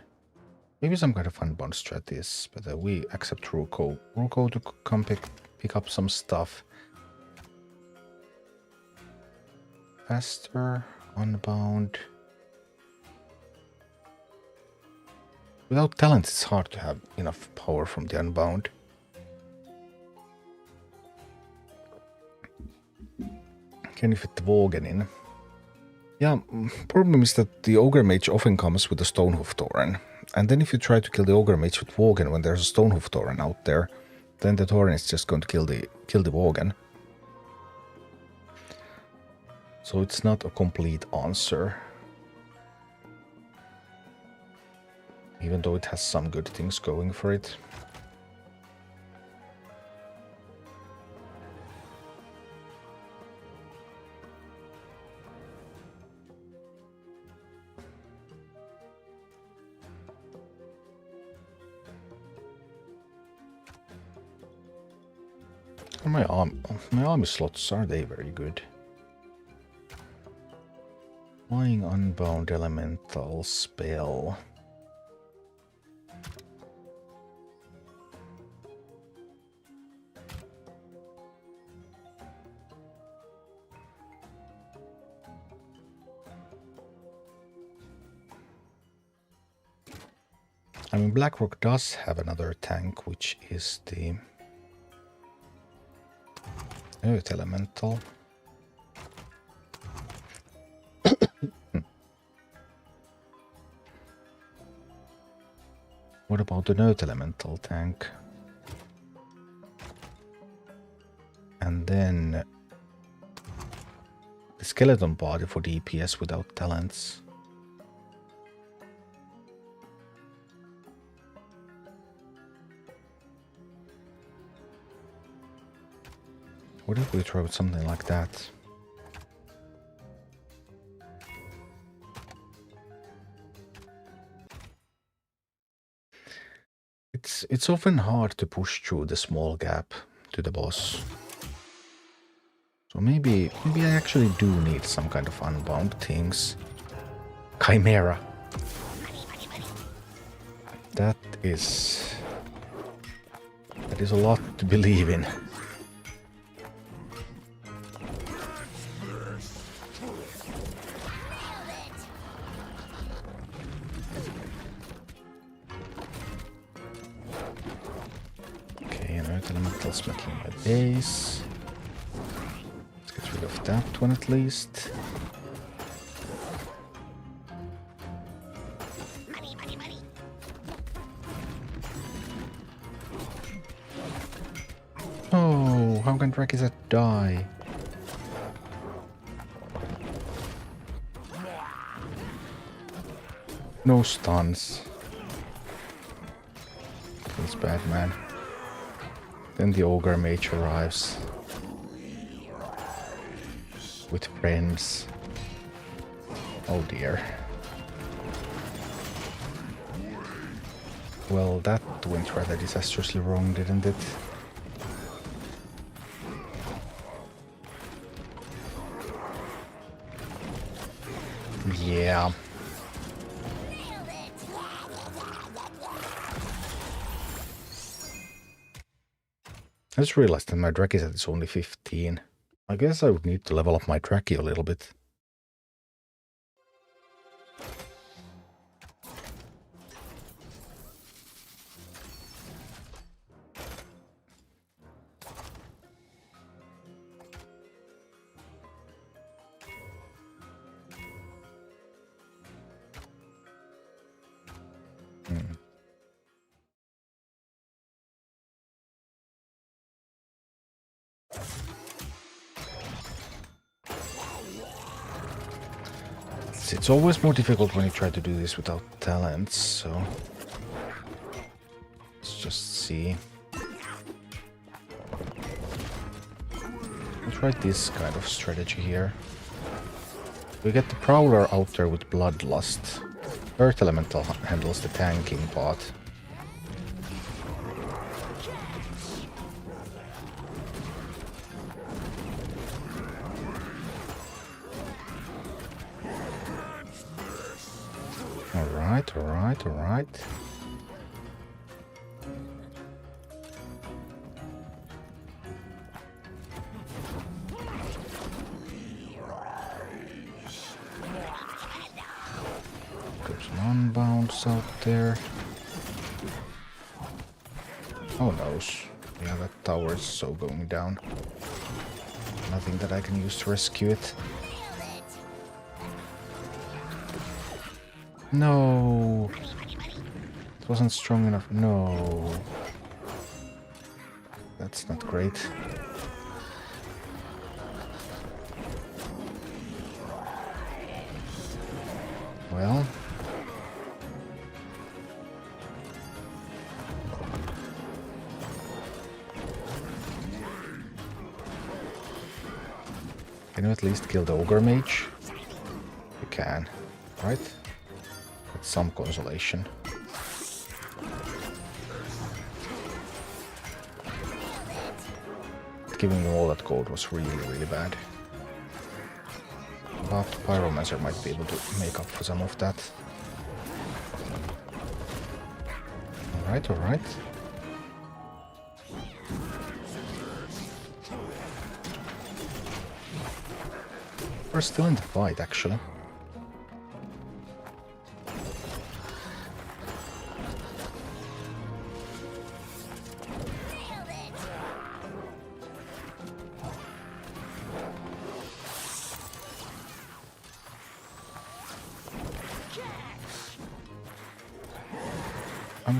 Maybe some kind of unbound strategies, but we accept Ruko. Ruko to come pick up some stuff. Faster, unbound. Without talent, it's hard to have enough power from the unbound. Can you fit the Worgen in? Yeah, problem is that the Ogre Mage often comes with a Stonehoof Tauren. And then if you try to kill the Ogre Mage with Worgen when there's a Stonehoof Tauren out there, then the Tauren is just going to kill the Worgen. So it's not a complete answer. Even though it has some good things going for it. My army slots, are they very good? Flying Unbound Elemental Spell. I mean, BlackRock does have another tank, which is the Earth Elemental. What about the Earth Elemental tank? And then the skeleton body for DPS without talents. What if we try with something like that? It's often hard to push through the small gap to the boss. So maybe I actually do need some kind of unbound things. Chimaera. That is a lot to believe in. Okay, an Earth Elemental's making my base. Let's get rid of that one at least. Oh, how can Drakizet die? No stuns. Feels bad, man. Then the Ogre Mage arrives. With friends. Oh dear. Well, that went rather disastrously wrong, didn't it? Yeah. I just realized that my Drakizet is only 15. I guess I would need to level up my Draki a little bit. It's always more difficult when you try to do this without talents, so let's just see. I'll try this kind of strategy here. We get the Prowler out there with Bloodlust. Earth Elemental handles the tanking part. Alright. There's an unbounce out there. Oh no. Yeah, that tower is so going down. Nothing that I can use to rescue it. No. It wasn't strong enough. No. That's not great. Well. Can you at least kill the Ogre Mage? You can, right? That's some consolation. Giving them all that gold was really, really bad. But Pyromancer might be able to make up for some of that. Alright. We're still in the fight, actually. I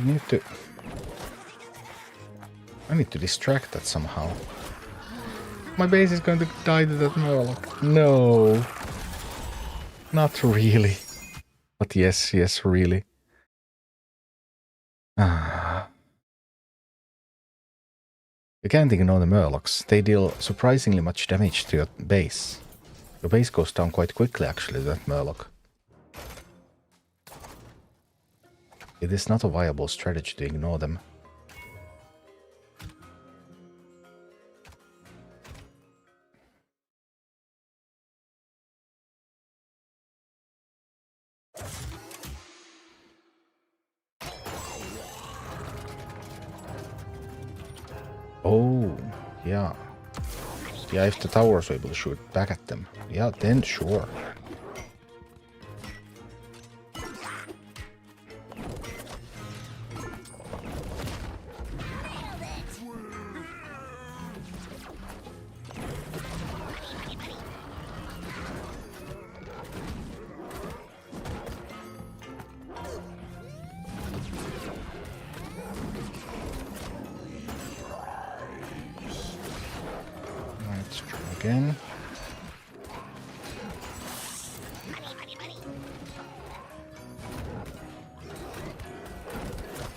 need to distract that somehow. My base is going to die to that Murloc. No. Not really. But yes, really. You can't ignore the Murlocs. They deal surprisingly much damage to your base. Your base goes down quite quickly, actually, that Murloc. It is not a viable strategy to ignore them. Oh, yeah. Yeah, if the towers are able to shoot back at them. Yeah, then sure. Let's try again.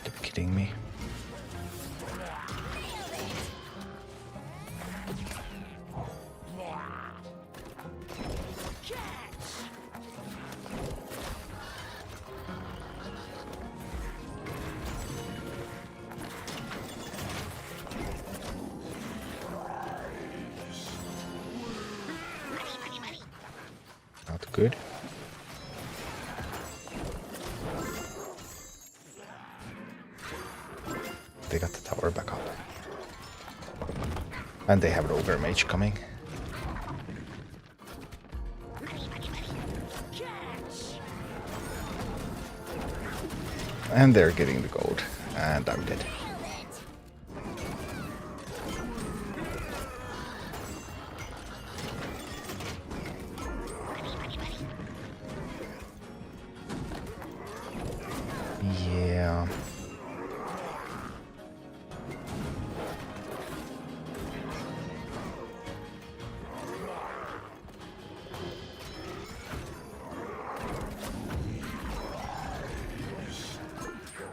You're kidding me. Not good. They got the tower back up. And they have an ogre mage coming. And they're getting the gold. And I'm dead. Yeah.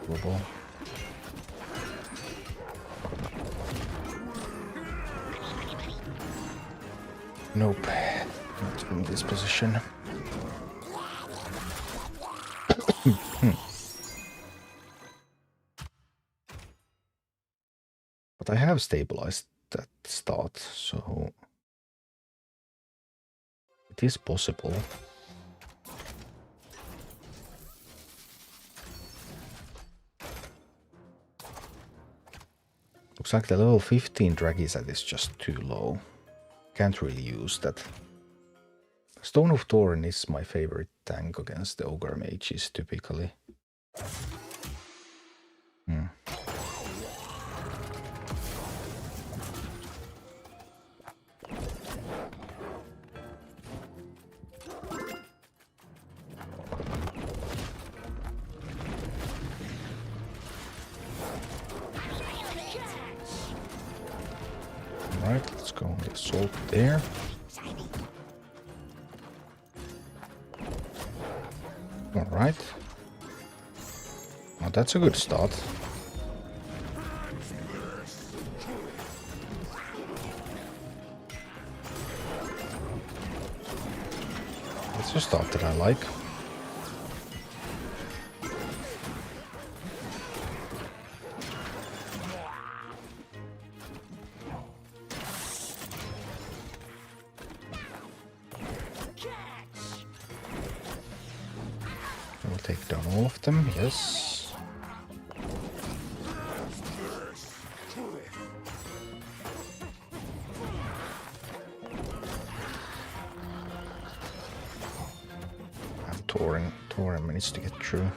Doable. Nope. Not from this position. But I have stabilized that start, so it is possible. Looks like the level 15 Dragizat is just too low. Can't really use that. Stone of Thorin is my favorite tank against the Ogre Mages, typically. Alright, let's go on the assault there. Alright. Well, that's a good start. That's a start that I like. We'll take down all of them, yes. And Thorin managed to get through.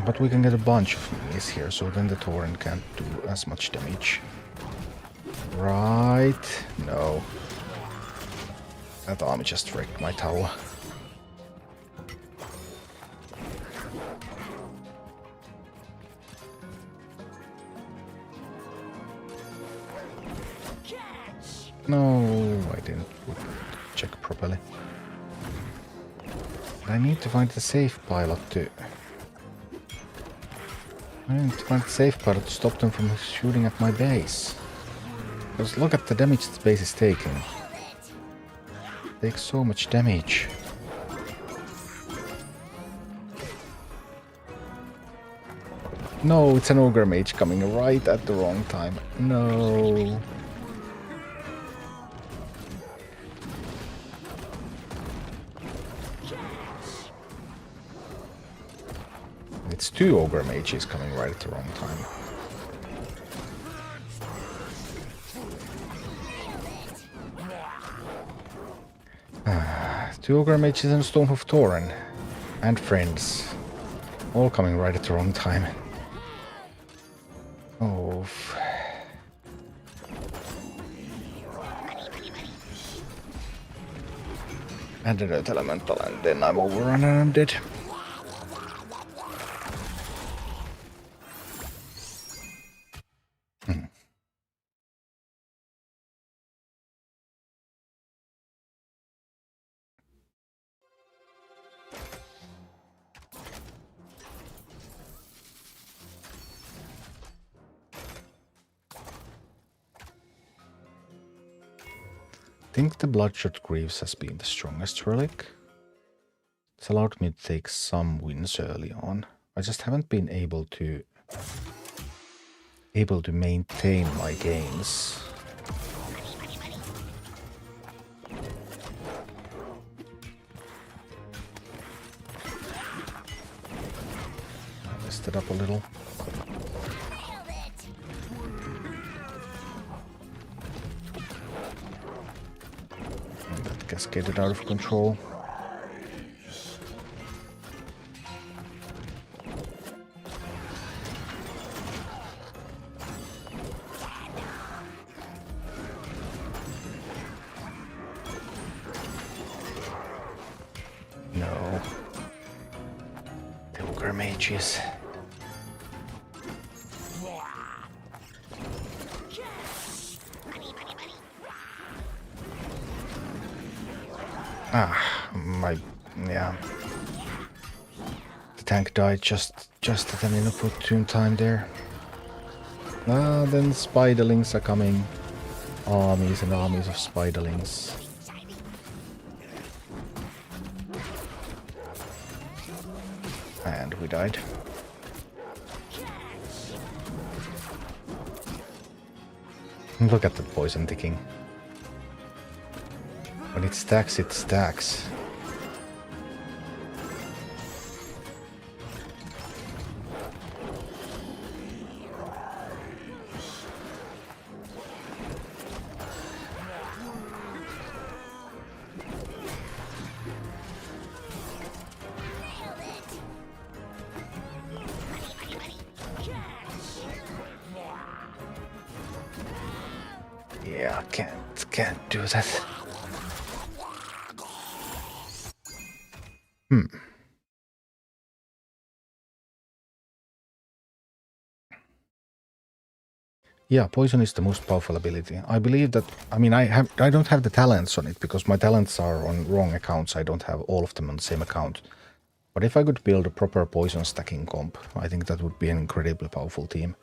But we can get a bunch of minis here, so then the Thorin can't do as much damage. Right, no. That army just wrecked my tower. No, I didn't check properly. I need to find the safe pilot to... I need to find the safe pilot to stop them from shooting at my base. Because look at the damage this base is taking. It takes so much damage. No, it's an ogre mage coming right at the wrong time. No. It's 2 ogre mages coming right at the wrong time. Two ogre mages and Storm of Thorin. And friends. All coming right at the wrong time. Oh. And an Earth Elemental, and then I'm overrun and I'm dead. I think the Bloodshot Greaves has been the strongest relic. It's allowed me to take some wins early on. I just haven't been able to maintain my gains. I messed it up a little. Cascaded out of control. No. The ogre mages. Yeah. The tank died just at an inopportune time there. Then spiderlings are coming. Armies and armies of spiderlings. And we died. Look at the poison ticking. When it stacks, it stacks. Yeah, can't do that. Yeah, poison is the most powerful ability. I believe that. I mean, I don't have the talents on it because my talents are on wrong accounts. I don't have all of them on the same account. But if I could build a proper poison stacking comp, I think that would be an incredibly powerful team.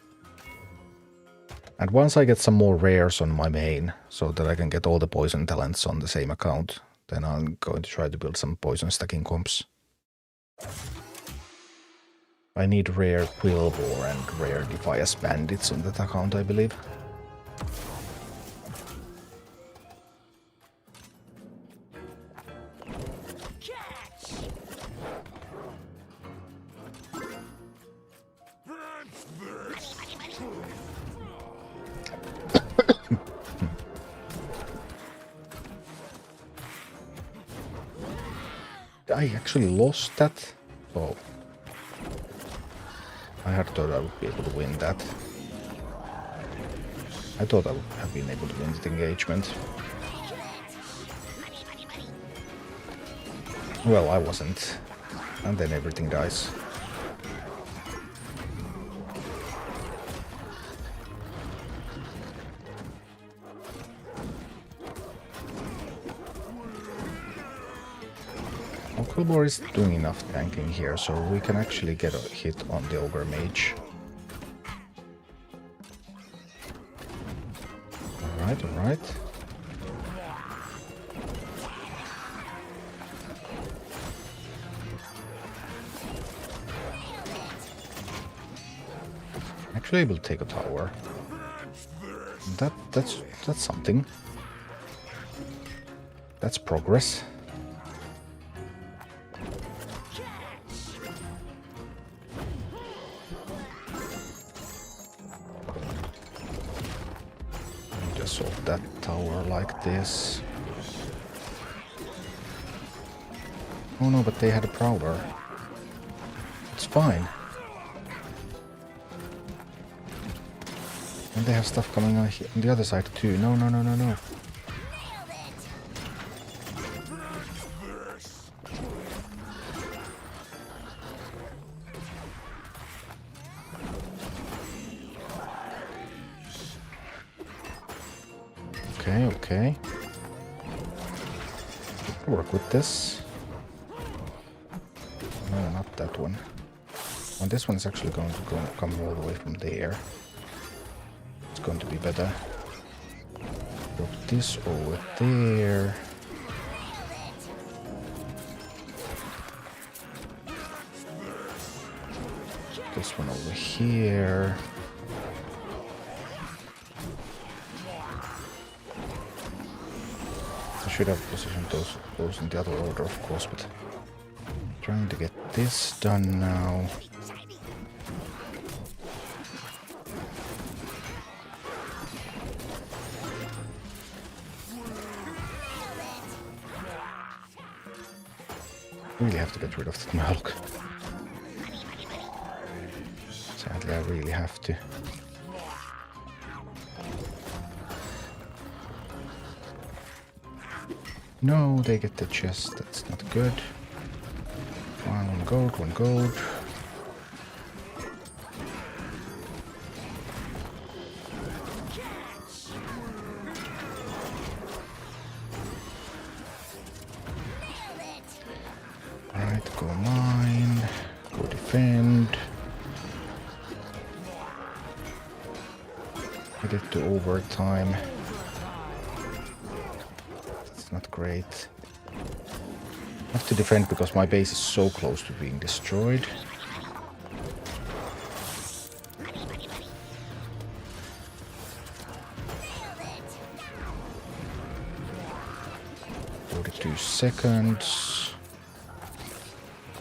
And once I get some more rares on my main, so that I can get all the poison talents on the same account, then I'm going to try to build some poison stacking comps. I need rare Quillbore and rare Defias Bandits on that account, I believe. I actually lost that. Oh. I had thought I would be able to win that. I thought I would have been able to win the engagement. Well, I wasn't. And then everything dies. Ogre is doing enough tanking here, so we can actually get a hit on the Ogre Mage. Alright, alright. Actually able to take a tower. That's something. That's progress. Just hold that tower like this. Oh no, but they had a prowler. It's fine. And they have stuff coming on the other side too. No, no, no, no, no. Okay, okay. Work with this. No, not that one. And this one's actually going to come all the way from there. It's going to be better. Drop this over there. This one over here. I should have positioned those in the other order, of course, but trying to get this done now. Really have to get rid of the milk. Sadly, I really have to. No, they get the chest. That's not good. One gold, one gold. Alright, go mine. Go defend. Get it to overtime. Not great. I have to defend because my base is so close to being destroyed. $42.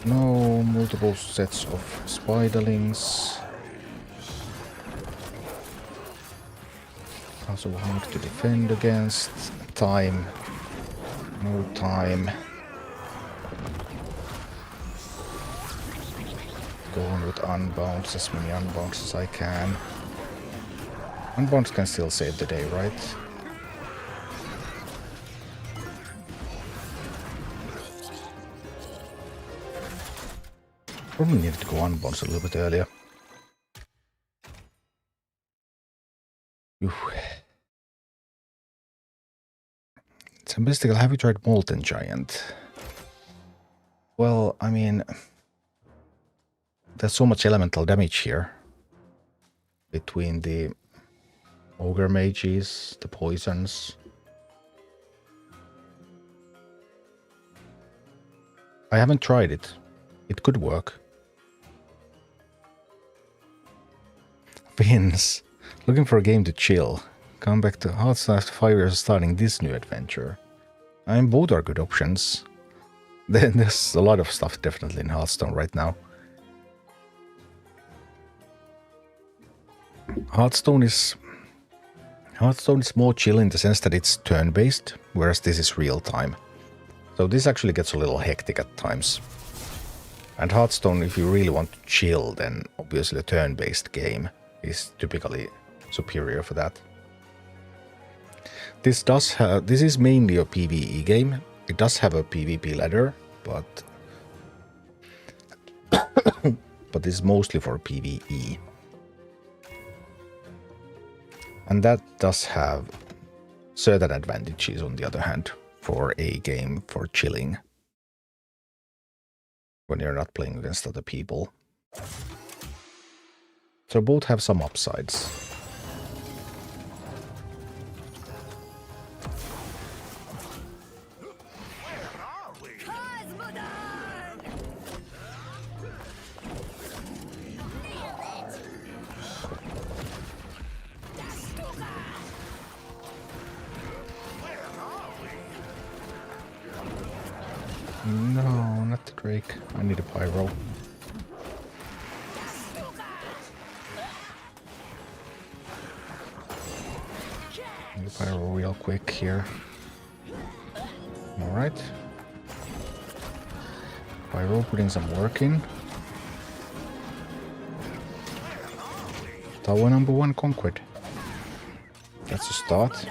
No, multiple sets of spiderlings. Also hard to defend against. Time. No time. Go on with unbounds, as many unbounds as I can. Unbounds can still save the day, right? Probably needed to go unbounds a little bit earlier. So basically, have you tried Molten Giant? Well, I mean, there's so much elemental damage here. Between the Ogre Mages, the poisons. I haven't tried it. It could work. Vince, looking for a game to chill. Come back to Hearthstone after 5 years of starting this new adventure. I mean, both are good options. There's a lot of stuff definitely in Hearthstone right now. Hearthstone is more chill in the sense that it's turn-based, whereas this is real-time. So this actually gets a little hectic at times. And Hearthstone, if you really want to chill, then obviously a turn-based game is typically superior for that. This is mainly a PvE game. It does have a PvP ladder, but but this is mostly for PvE. And that does have certain advantages, on the other hand, for a game for chilling when you're not playing against other people. So both have some upsides. No, not the Drake. I need a Pyro. Need a Pyro real quick here. Alright. Pyro putting some work in. Tower number 1 conquered. That's a start.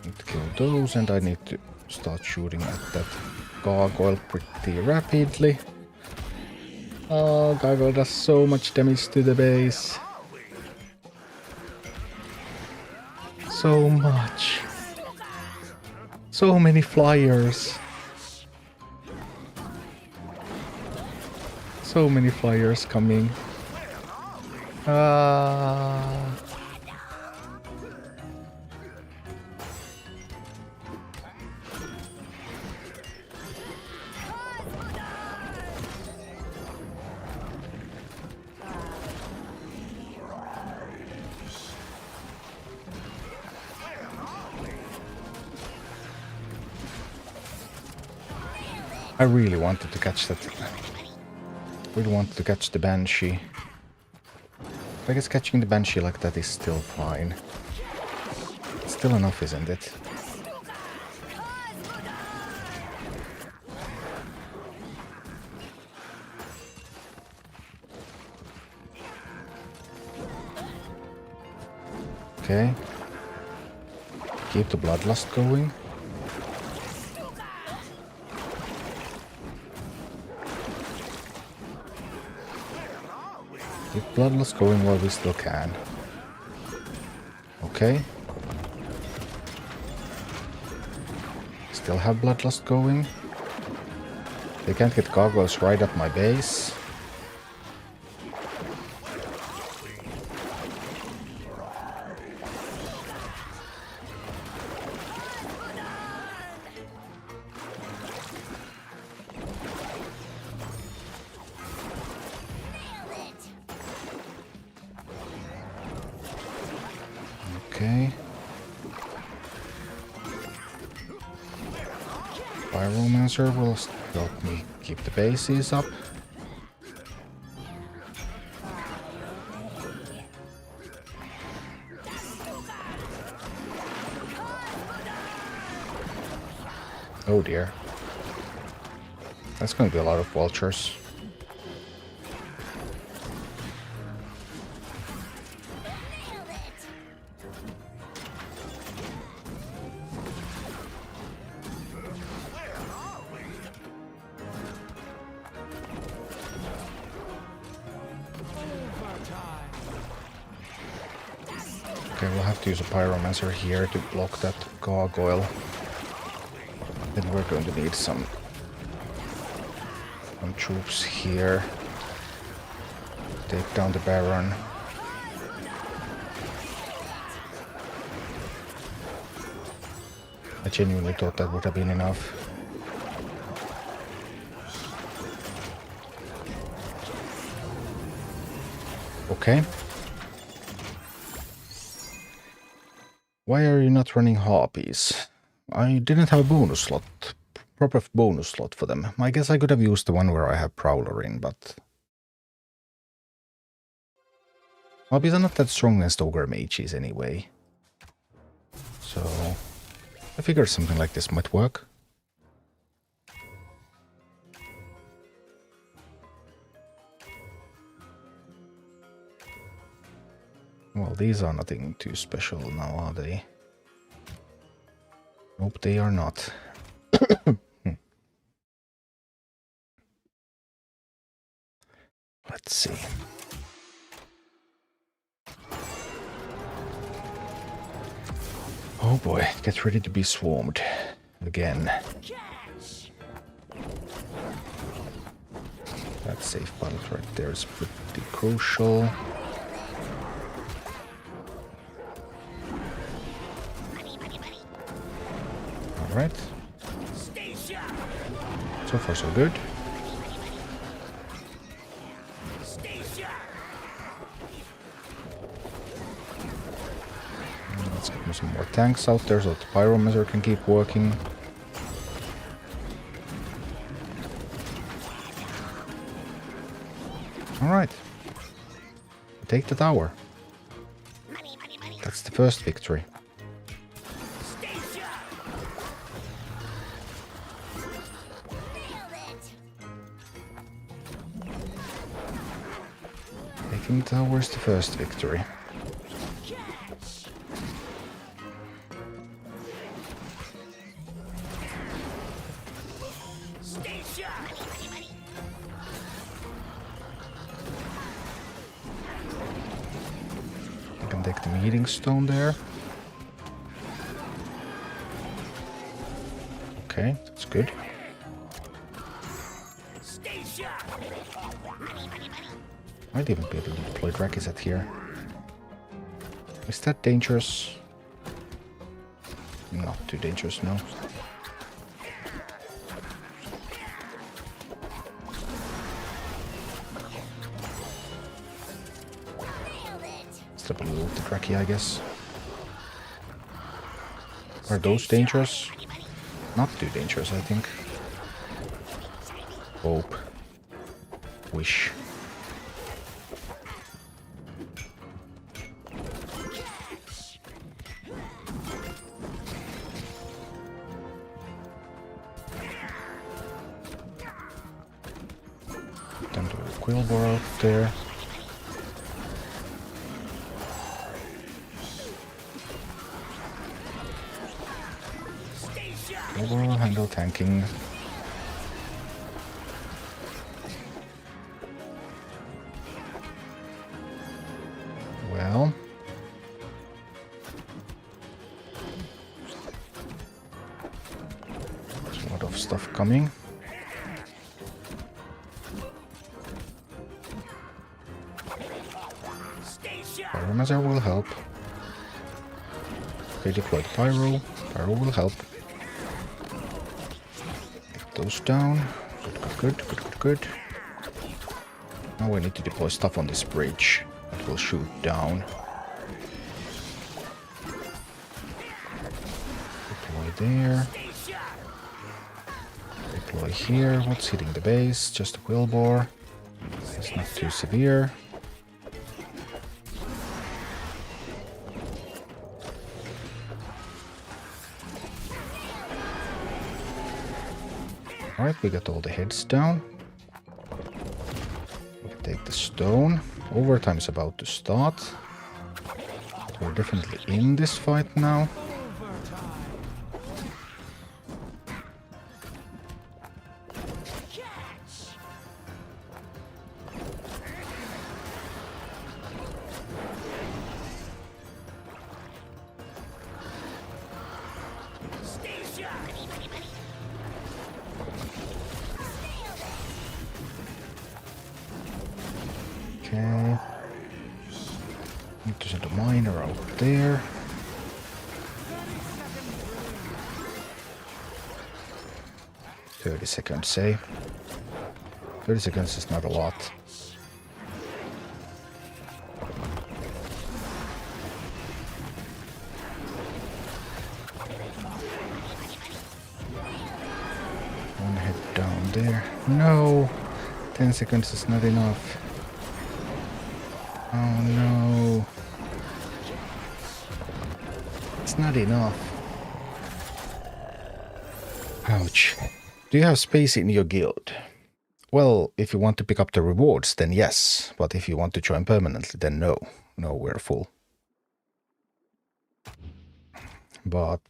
Need to kill those, and I need to start shooting at that gargoyle pretty rapidly. Oh, gargoyle does so much damage to the base. So much. So many flyers. So many flyers coming. I really wanted to catch that. Really wanted to catch the Banshee. I guess catching the Banshee like that is still fine. It's still enough, isn't it? Okay. Keep the Bloodlust going. Keep Bloodlust going while we still can. Okay. Still have Bloodlust going. They can't get gargoyles right at my base. Okay. Pyromancer will help me keep the bases up. Oh dear. That's going to be a lot of vultures. Okay, we'll have to use a Pyromancer here to block that gargoyle. Then we're going to need some troops here. Take down the Baron. I genuinely thought that would have been enough. Okay. Why are you not running Harpies? I didn't have a bonus slot, proper bonus slot for them. I guess I could have used the one where I have Prowler in, but Harpies are not that strong against Ogre Mages anyway. So I figured something like this might work. Well, these are nothing too special now, are they? Nope, they are not. Let's see. Oh boy, get ready to be swarmed again. That safe pallet right there is pretty crucial. Alright. So far so good. Let's get some more tanks out there so that the pyrometer can keep working. Alright. Take the tower. That's the first victory. Taking the tower is the first victory. I can take the meeting stone there. Okay, that's good. Might even be able to deploy Drakizet here. Is that dangerous? Not too dangerous, no. Step a little with the Draki, I guess. Are those dangerous? Not too dangerous, I think. Hope. Wish. Then do a Quillbor out there. Quillbor will handle tanking. Well. There's a lot of stuff coming. Pyrometer will help. Okay, deploy the Pyro. Pyro will help. Get those down. Good. Now we need to deploy stuff on this bridge that will shoot down. Deploy there. Deploy here. What's hitting the base? Just a Quillbor. It's not too severe. Alright, we got all the heads down. We can take the stone. Overtime is about to start. We're definitely in this fight now. Okay. Need to send a miner out there. $30, say. 30 seconds is not a lot. One head down there. No! 10 seconds is not enough. Oh no. It's not enough. Ouch. Do you have space in your guild? Well, if you want to pick up the rewards, then yes. But if you want to join permanently, then no. No, we're full. but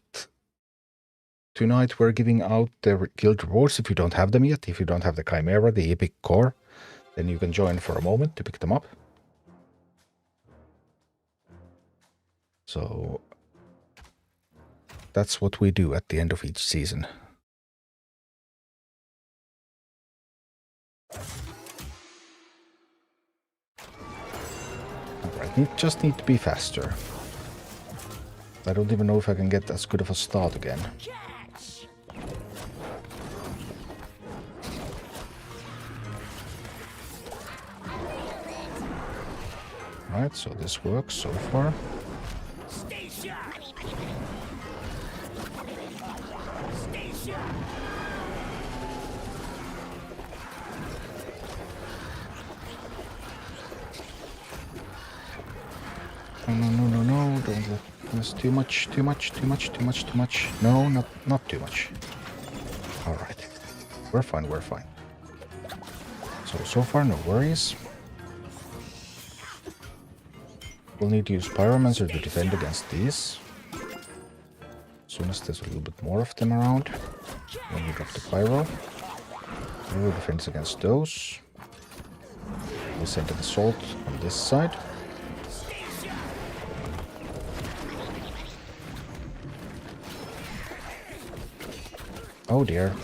tonight we're giving out the guild rewards if you don't have them yet. If you don't have the Chimaera, the epic core, then you can join for a moment to pick them up. So that's what we do at the end of each season. Alright, just need to be faster. I don't even know if I can get as good of a start again. Right, so this works so far. No, don't let this too much. No, not too much. Alright. We're fine. So far no worries. We'll need to use Pyromancer to defend against these. As soon as there's a little bit more of them around, then we drop the Pyro. Pyro defends against those. We'll send an assault on this side. Oh dear.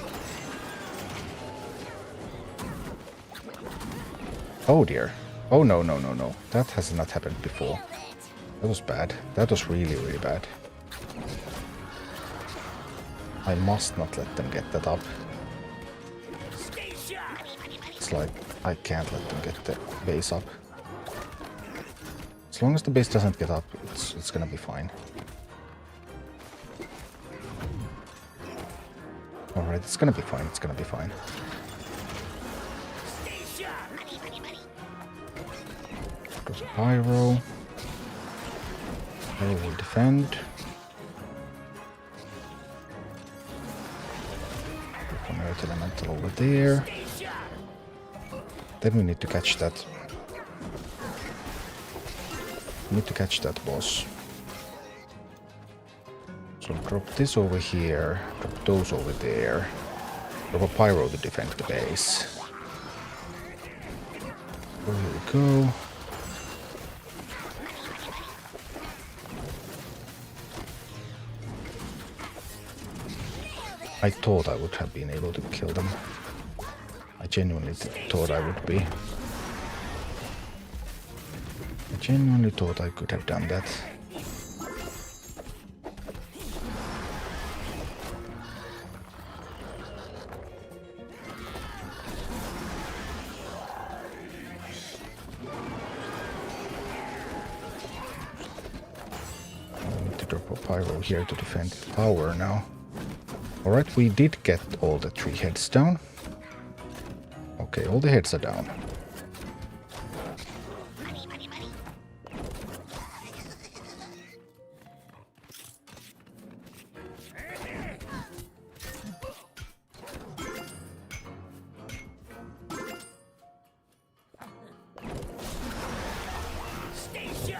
Oh dear. Oh no. That has not happened before. That was bad. That was really bad. I must not let them get that up. It's like, I can't let them get the base up. As long as the base doesn't get up, it's gonna be fine. Alright, it's gonna be fine. Goes Pyro. Pyro will defend. Come Earth Elemental over there. Then we need to catch that. We need to catch that boss. So drop this over here, drop those over there. Drop a Pyro to defend the base. Here we go. I thought I would have been able to kill them. I genuinely thought I would be. I genuinely thought I could have done that. I need to drop a Pyro here to defend the tower now. Alright, we did get all the 3 heads down. Okay, all the heads are down.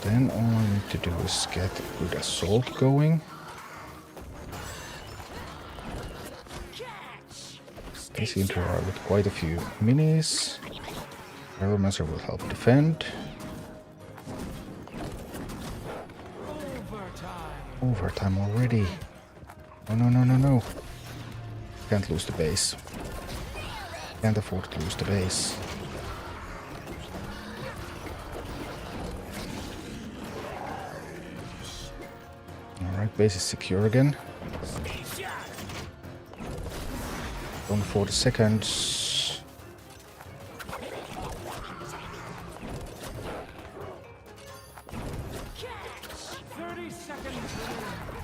Then all I need to do is get a good assault going. They seem to arrive with quite a few minis. Pyromancer will help defend. Overtime already. Oh no. Can't lose the base. Can't afford to lose the base. Alright, base is secure again. Only 40 seconds.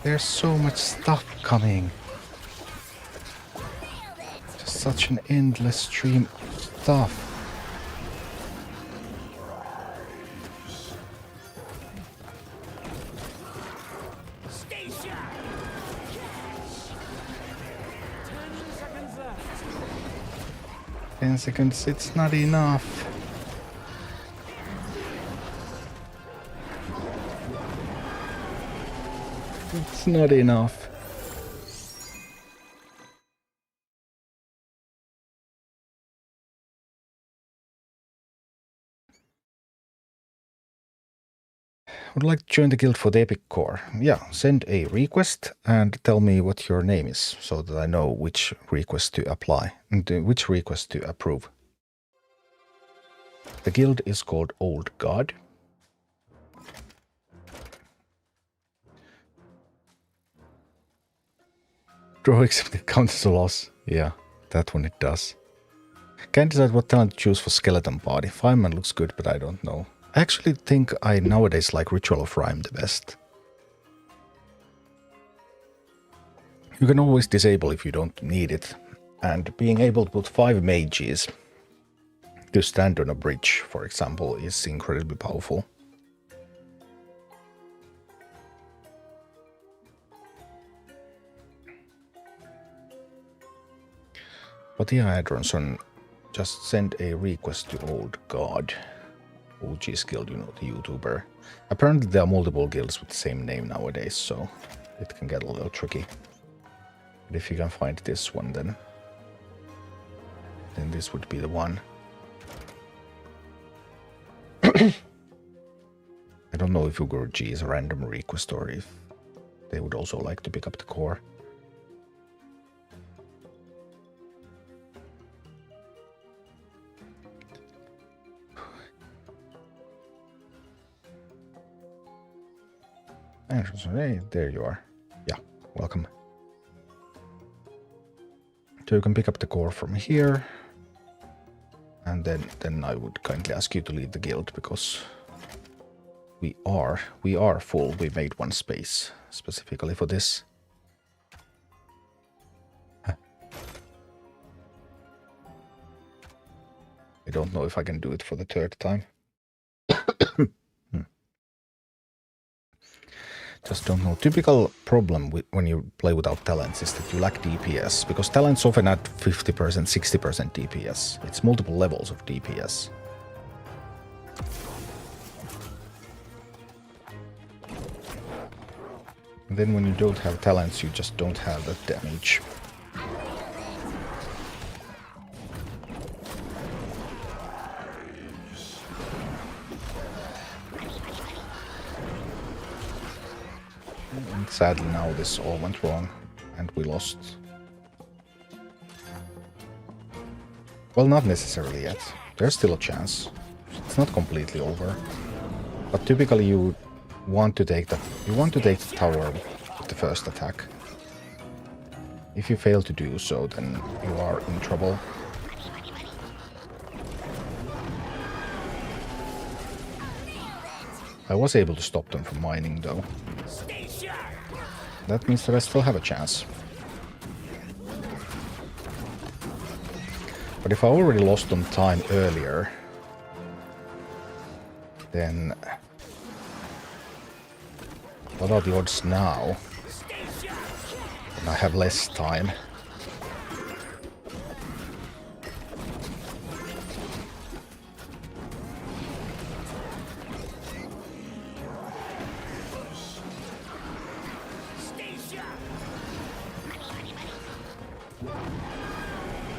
There's so much stuff coming. Just such an endless stream of stuff. Seconds, it's not enough. It's not enough. Would like to join the guild for the epic core. Yeah, send a request and tell me what your name is so that I know which request to apply and which request to approve. The guild is called Old God. Draw accepted counts as a loss. Yeah, that one it does. Can't decide what talent to choose for skeleton party. Fireman looks good, but I don't know. I actually think I nowadays like Ritual of Rhyme the best. You can always disable if you don't need it. And being able to put 5 mages to stand on a bridge, for example, is incredibly powerful. But yeah, Adronson, just send a request to Old God. OG's guild, you know, the YouTuber. Apparently there are multiple guilds with the same name nowadays, so it can get a little tricky. But if you can find this one, then this would be the one. I don't know if OldGuardian is a random request or if they would also like to pick up the core. Hey, there you are. Yeah, welcome. So you can pick up the core from here. And then I would kindly ask you to leave the guild because we are full. We made one space specifically for this. I don't know if I can do it for the 3rd time. Just don't know. Typical problem when you play without talents is that you lack DPS, because talents often add 50%, 60% DPS. It's multiple levels of DPS. And then when you don't have talents, you just don't have that damage. And sadly now this all went wrong and we lost. Well, not necessarily yet. There's still a chance. It's not completely over. But typically you want to take the tower with the first attack. If you fail to do so, then you are in trouble. I was able to stop them from mining though. That means that I still have a chance. But if I already lost on time earlier, then what are the odds now? And I have less time.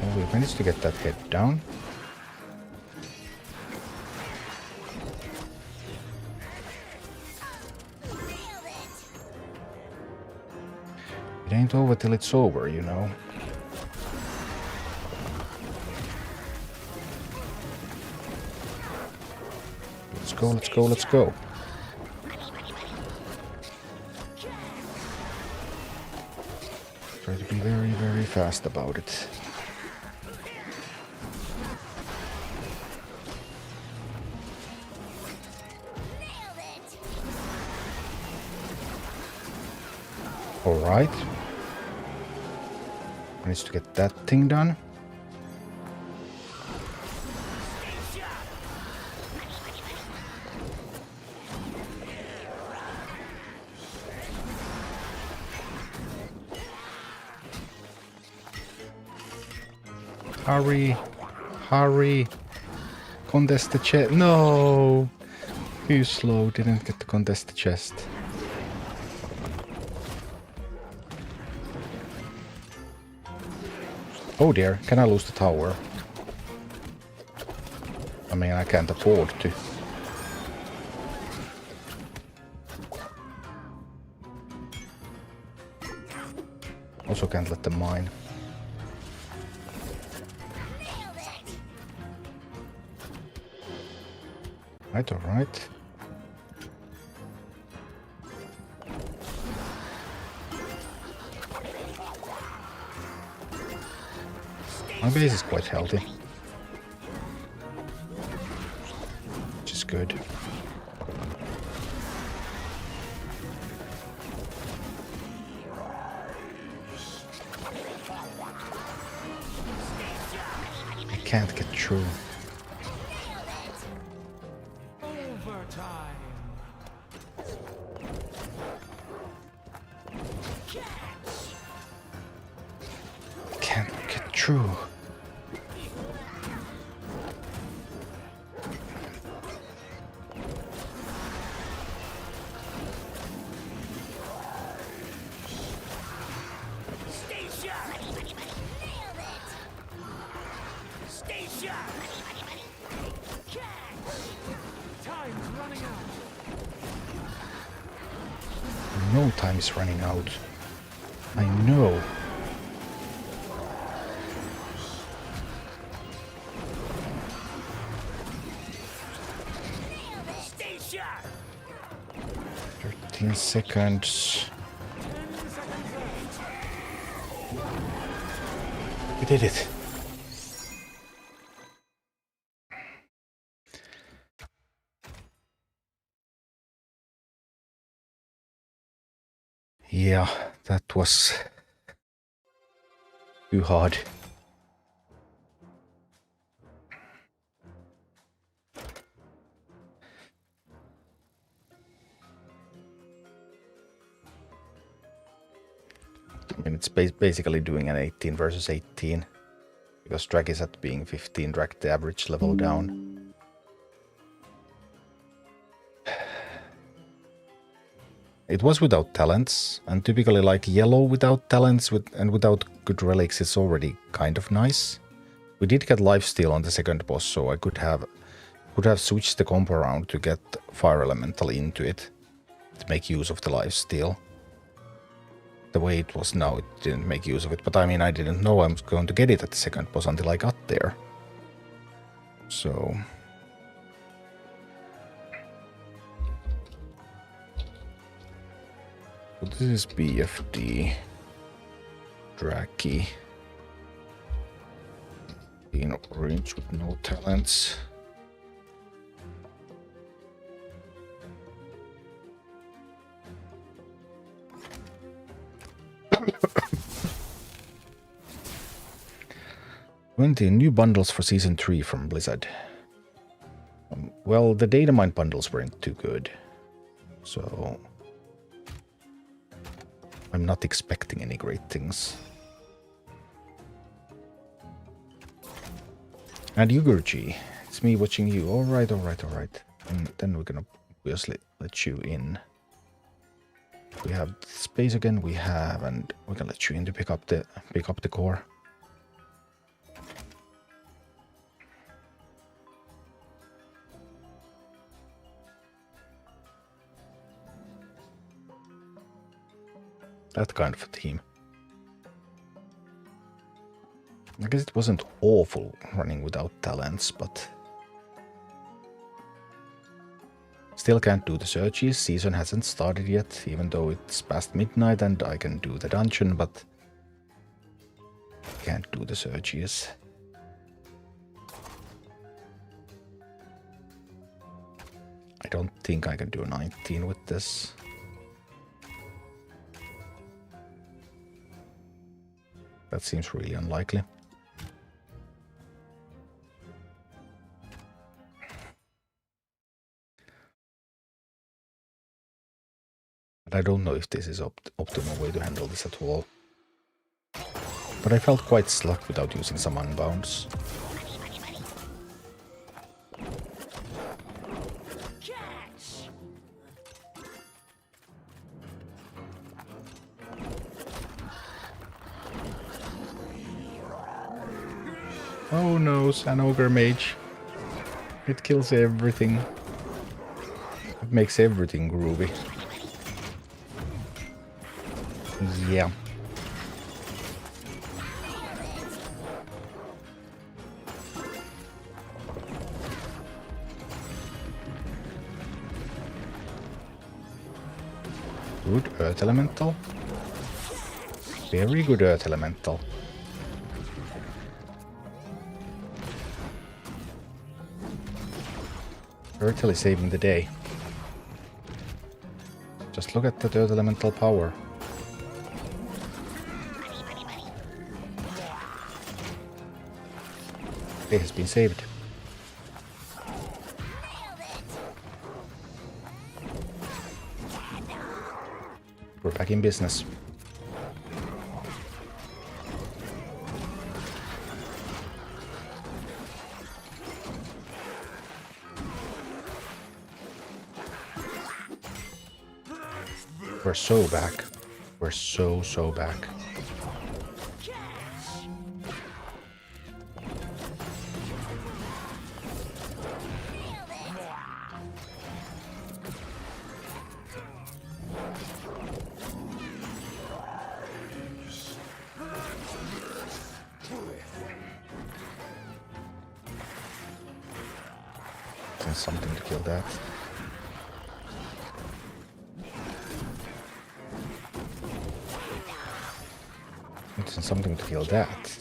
Well, we managed to get that head down. It ain't over till it's over, you know. Let's go, let's go, let's go. Try to be very, very fast about it. Alright. Managed to get that thing done. Hurry! Hurry! Contest the chest. No! Too slow, didn't get to contest the chest. Oh dear, can I lose the tower? I mean, I can't afford to. Also can't let them mine. Right, alright. My base is quite healthy. Which is good. I can't get through. Can't get through. No time is running out. I know. Stay sharp. 13 seconds. We did it. Yeah, that was too hard. I mean, it's basically doing an 18 versus 18. Because drag is at being 15, drag the average level down. It was without talents, and typically like yellow without talents and without good relics is already kind of nice. We did get lifesteal on the second boss, so I could have switched the comp around to get fire elemental into it to make use of the lifesteal. The way it was now, it didn't make use of it, but I mean, I didn't know I was going to get it at the second boss until I got there. So... So this is BFD. Draki. In orange with no talents. New bundles for Season 3 from Blizzard. Well, the data mine bundles weren't too good. So... I'm not expecting any great things. And Yugurji, it's me watching you. Alright. And then we're gonna obviously let you in. We have space again, and we're gonna let you in to pick up the core. That kind of a team. I guess it wasn't awful running without talents, but... Still can't do the searches. Season hasn't started yet, even though it's past midnight and I can do the dungeon, but... Can't do the searches. I don't think I can do 19 with this. That seems really unlikely. But I don't know if this is optimal way to handle this at all. But I felt quite sluck without using some unbounds. Oh no, an ogre mage. It kills everything. It makes everything groovy. Yeah. Good Earth Elemental. Very good Earth Elemental. Turtle is saving the day. Just look at that Earth Elemental power. Day has been saved. We're back in business. We're so back. We're so back. There's something to kill that. It's something to kill that.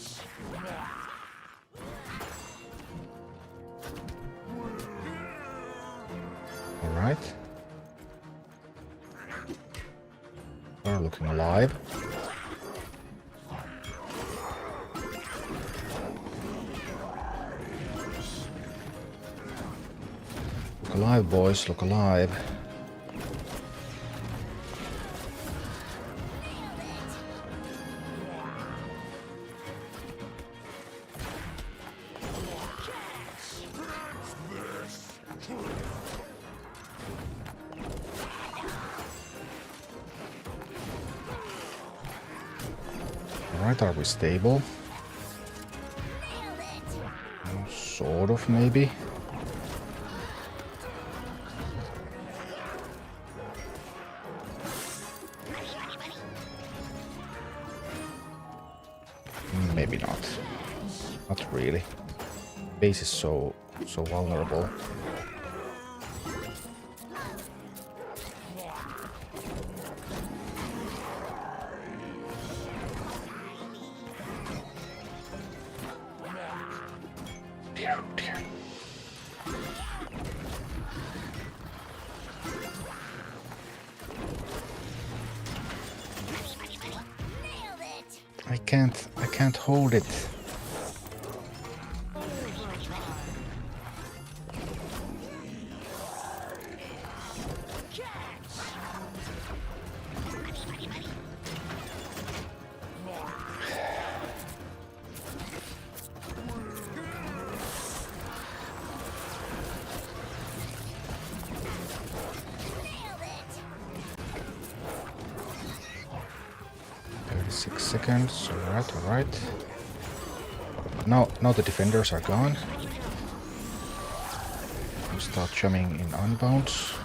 Alright. We're looking alive. Look alive, boys, look alive. Alright, are we stable? Sort of, maybe. Maybe not. Not really. Base is so vulnerable. Dear. I can't hold it. Seconds. Alright. Now the defenders are gone. We'll start jamming in unbounds.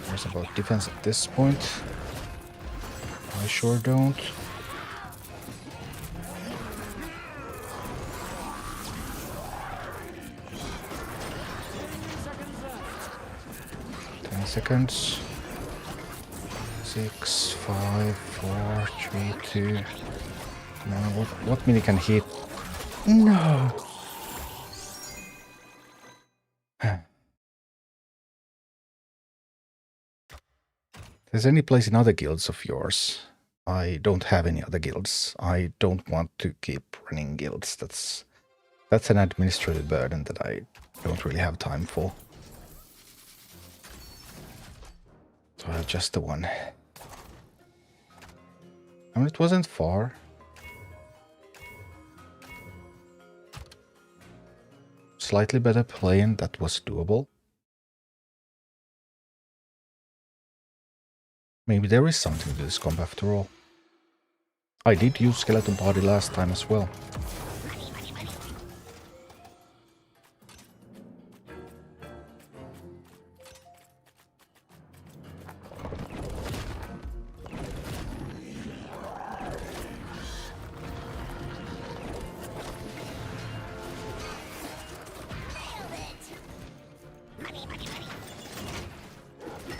There's about defense at this point. I sure don't. Seconds. 6, 5, 4, 3, 2. Now what mini can hit? No. There's any place in other guilds of yours? I don't have any other guilds. I don't want to keep running guilds. That's an administrative burden that I don't really have time for. So I have just the one. I mean, it wasn't far. Slightly better plane, that was doable. Maybe there is something to this comp after all. I did use skeleton body last time as well.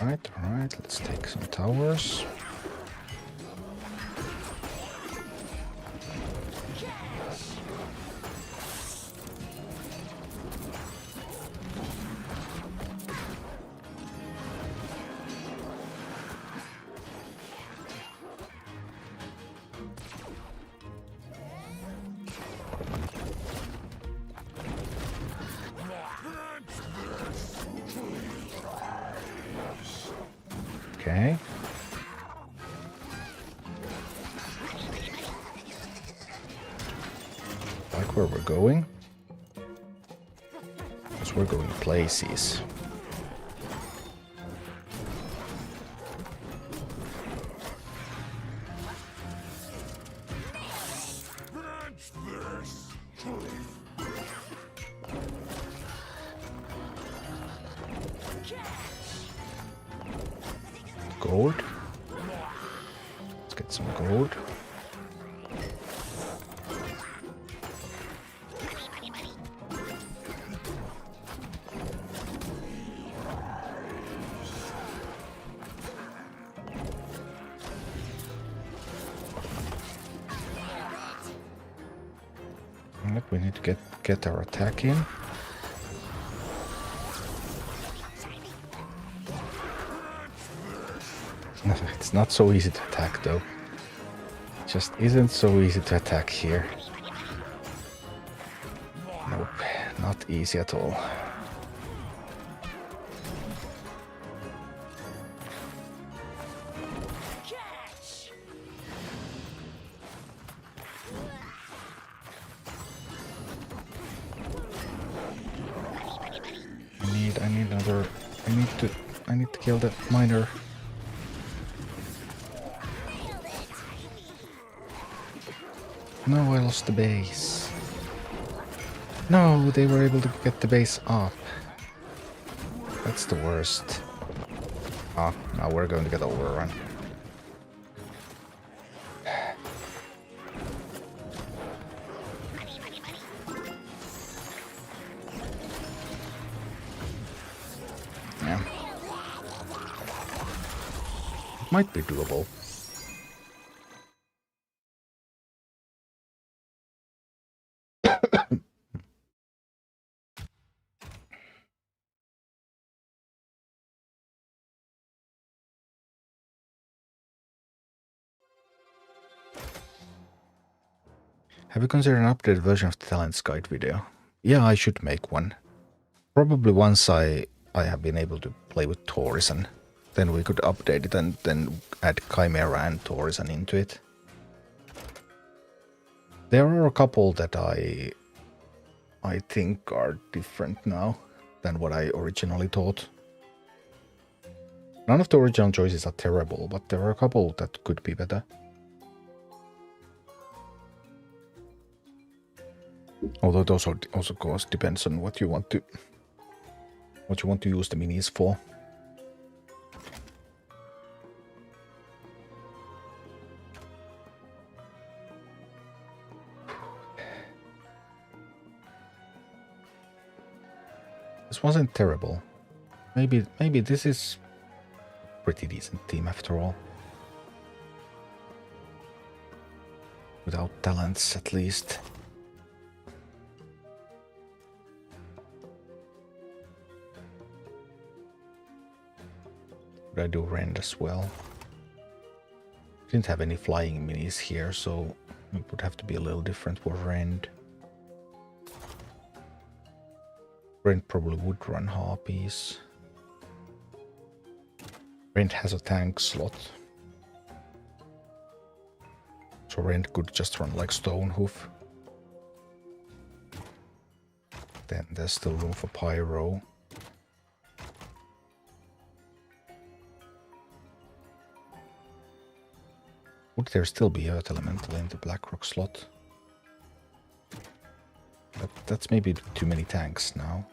Alright, let's take some towers. Okay. Like where we're going. Because we're going places. Gold. Let's get some gold. Alright, we need to get our attack in. It's not so easy to attack though. It just isn't so easy to attack here. Nope, not easy at all. I need another. I need to kill that miner. No, I lost the base. No, they were able to get the base up. That's the worst. Ah, now we're going to get overrun. Yeah. It might be doable. Have you considered an updated version of the Talents Guide video? Yeah, I should make one. Probably once I have been able to play with Torison. Then we could update it and then add Chimaera and Torison into it. There are a couple that I think are different now than what I originally thought. None of the original choices are terrible, but there are a couple that could be better. Although it also of course depends on what you want to use the minis for. This wasn't terrible. Maybe this is a pretty decent team after all. Without talents, at least. But I do rend as well. Didn't have any flying minis here, so it would have to be a little different for rend. Rend probably would run harpies. Rend has a tank slot. So Rend could just run like Stonehoof. Then there's still room for Pyro. Would there still be Earth Elemental in the Blackrock slot? But that's maybe too many tanks now.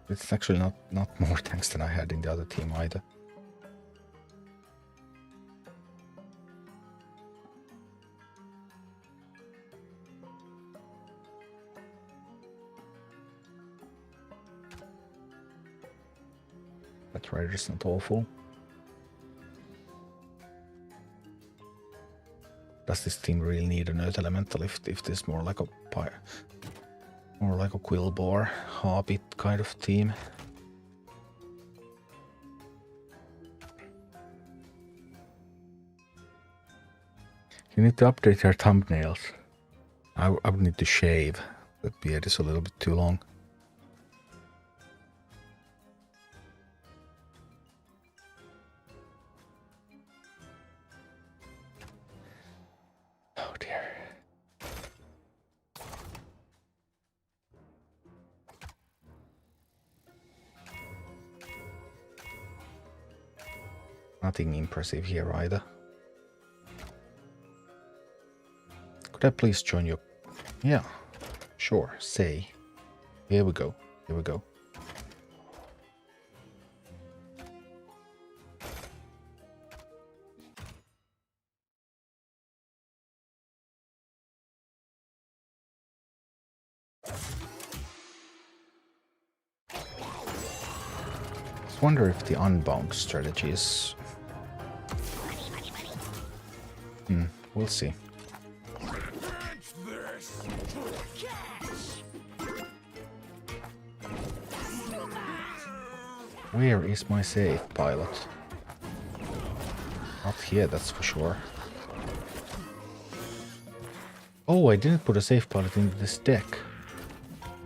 It's actually not more tanks than I had in the other team either. That rider's not awful. Does this team really need an Earth Elemental if there's more like a Quillbore, Hobbit kind of team? You need to update your thumbnails. I would need to shave. The beard is a little bit too long. Oh dear. Nothing impressive here either. Could I please join your... Yeah, sure, say. Here we go, here we go. I wonder if the unbound strategy is... we'll see. Where is my safe pilot? Not here, that's for sure. Oh, I didn't put a safe pilot into this deck.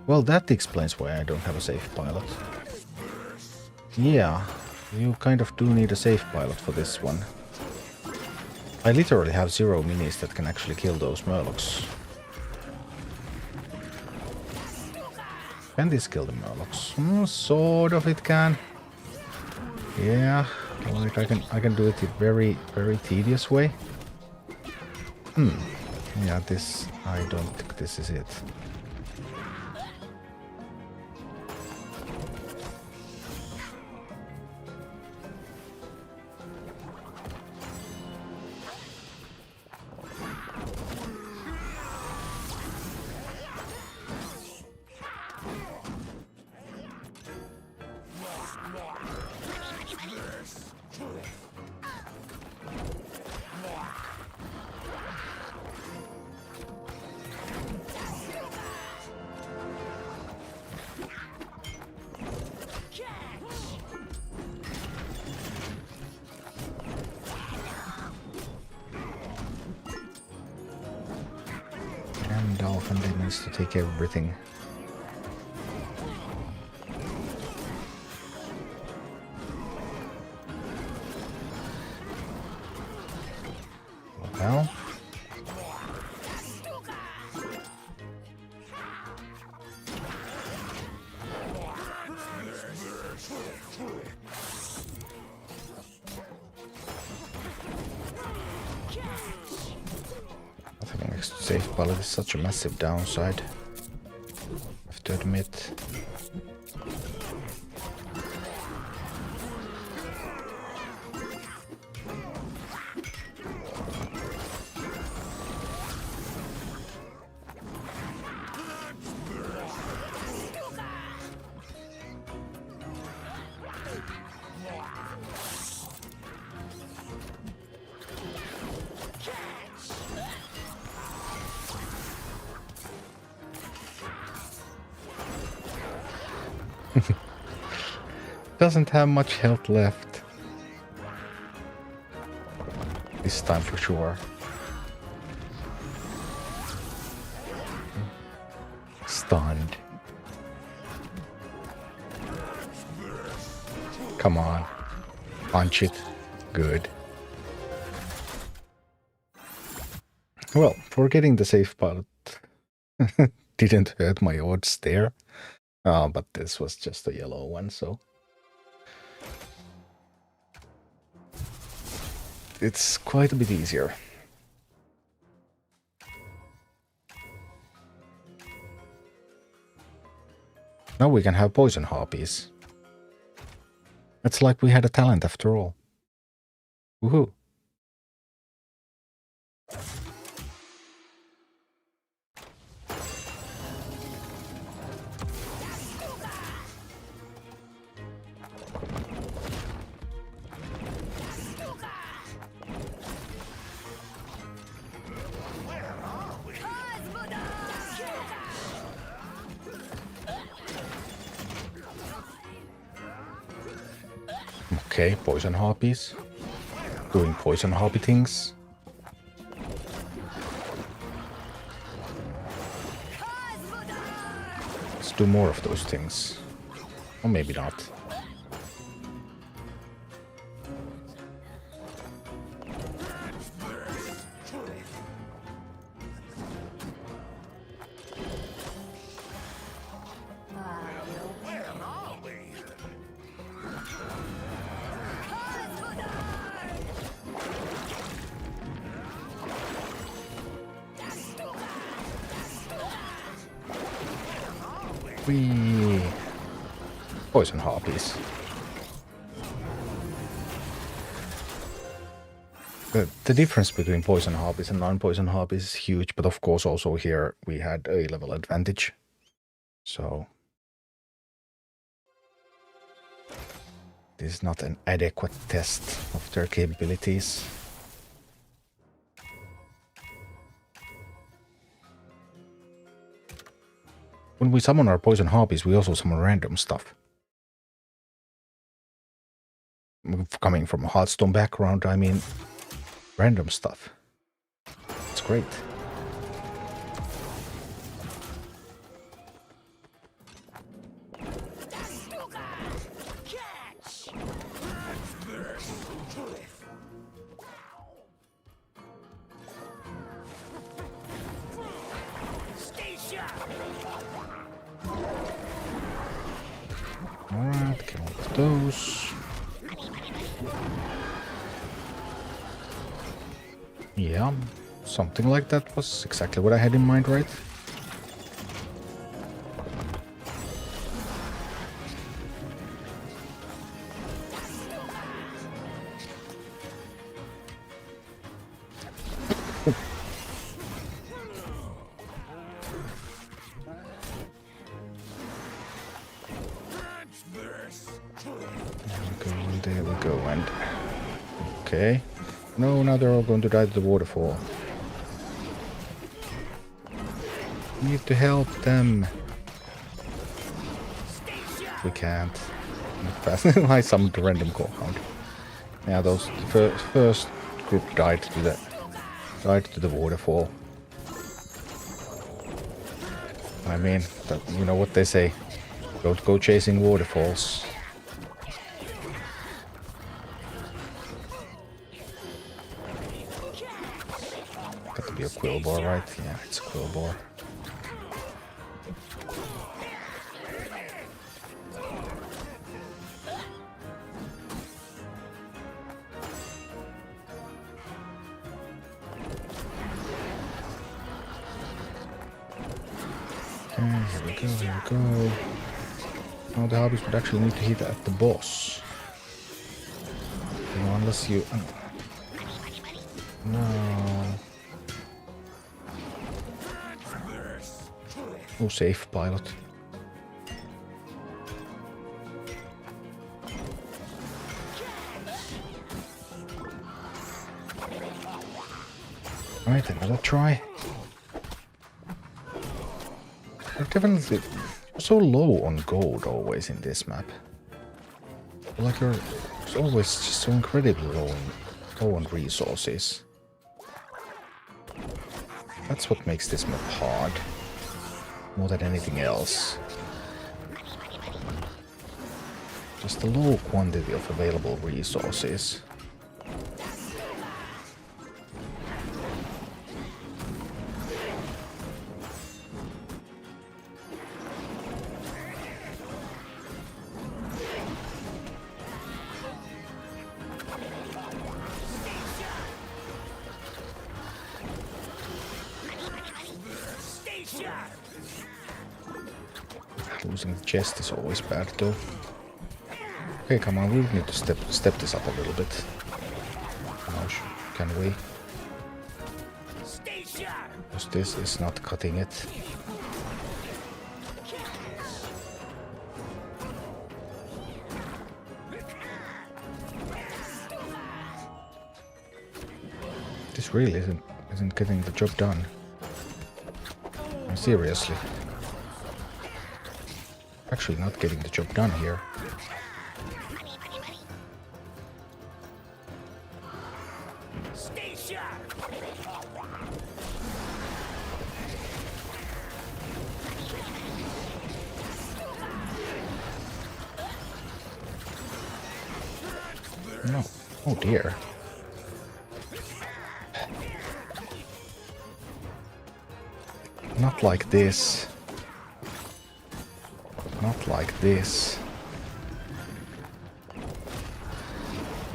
Well, that explains why I don't have a safe pilot. Yeah, you kind of do need a safe pilot for this one. I literally have 0 minis that can actually kill those Murlocs. Can this kill the Murlocs? Sort of it can. Yeah, like I can do it in very tedious way. Yeah, this, I don't think this is it. Dolphin needs to take everything. Well. Safe pilot is such a massive downside, I have to admit. Doesn't have much health left. This time for sure. Stunned. Come on. Punch it. Good. Well, for getting the safe pilot didn't hurt my odds there. But this was just a yellow one, so... it's quite a bit easier. Now we can have poison harpies. It's like we had a talent after all. Woohoo! Okay, poison harpies. Doing poison harpy things. Let's do more of those things. Or maybe not. Whee! Poison harpies. The difference between poison harpies and non-poison harpies is huge, but of course also here we had a level advantage. So this is not an adequate test of their capabilities. When we summon our poison harpies, we also summon random stuff. Coming from a Hearthstone background, I mean, random stuff. It's great. Alright, kill all of those. Yeah, something like that was exactly what I had in mind, right? There we go, and... Okay. No, now they're all going to die to the waterfall. We need to help them. We can't. I summoned the random compound. Yeah, those first group died to the waterfall. I mean, you know what they say. Don't go chasing waterfalls. Got to be a quillbore, right? Yeah, it's a quillbore. Okay, here we go, here we go. Now the harpies would actually need to hit at the boss. You know, unless you... No. Oh, safe pilot. Alright, another try. You're definitely so low on gold always in this map. Like you're always just so incredibly low on resources. That's what makes this map hard. More than anything else. Just the low quantity of available resources. Losing the chest is always bad though. Okay, come on, we need to step this up a little bit. Now, can we? Because this is not cutting it. This really isn't getting the job done. Seriously. Actually not getting the job done here. No. Oh dear. Not like this. Not like this.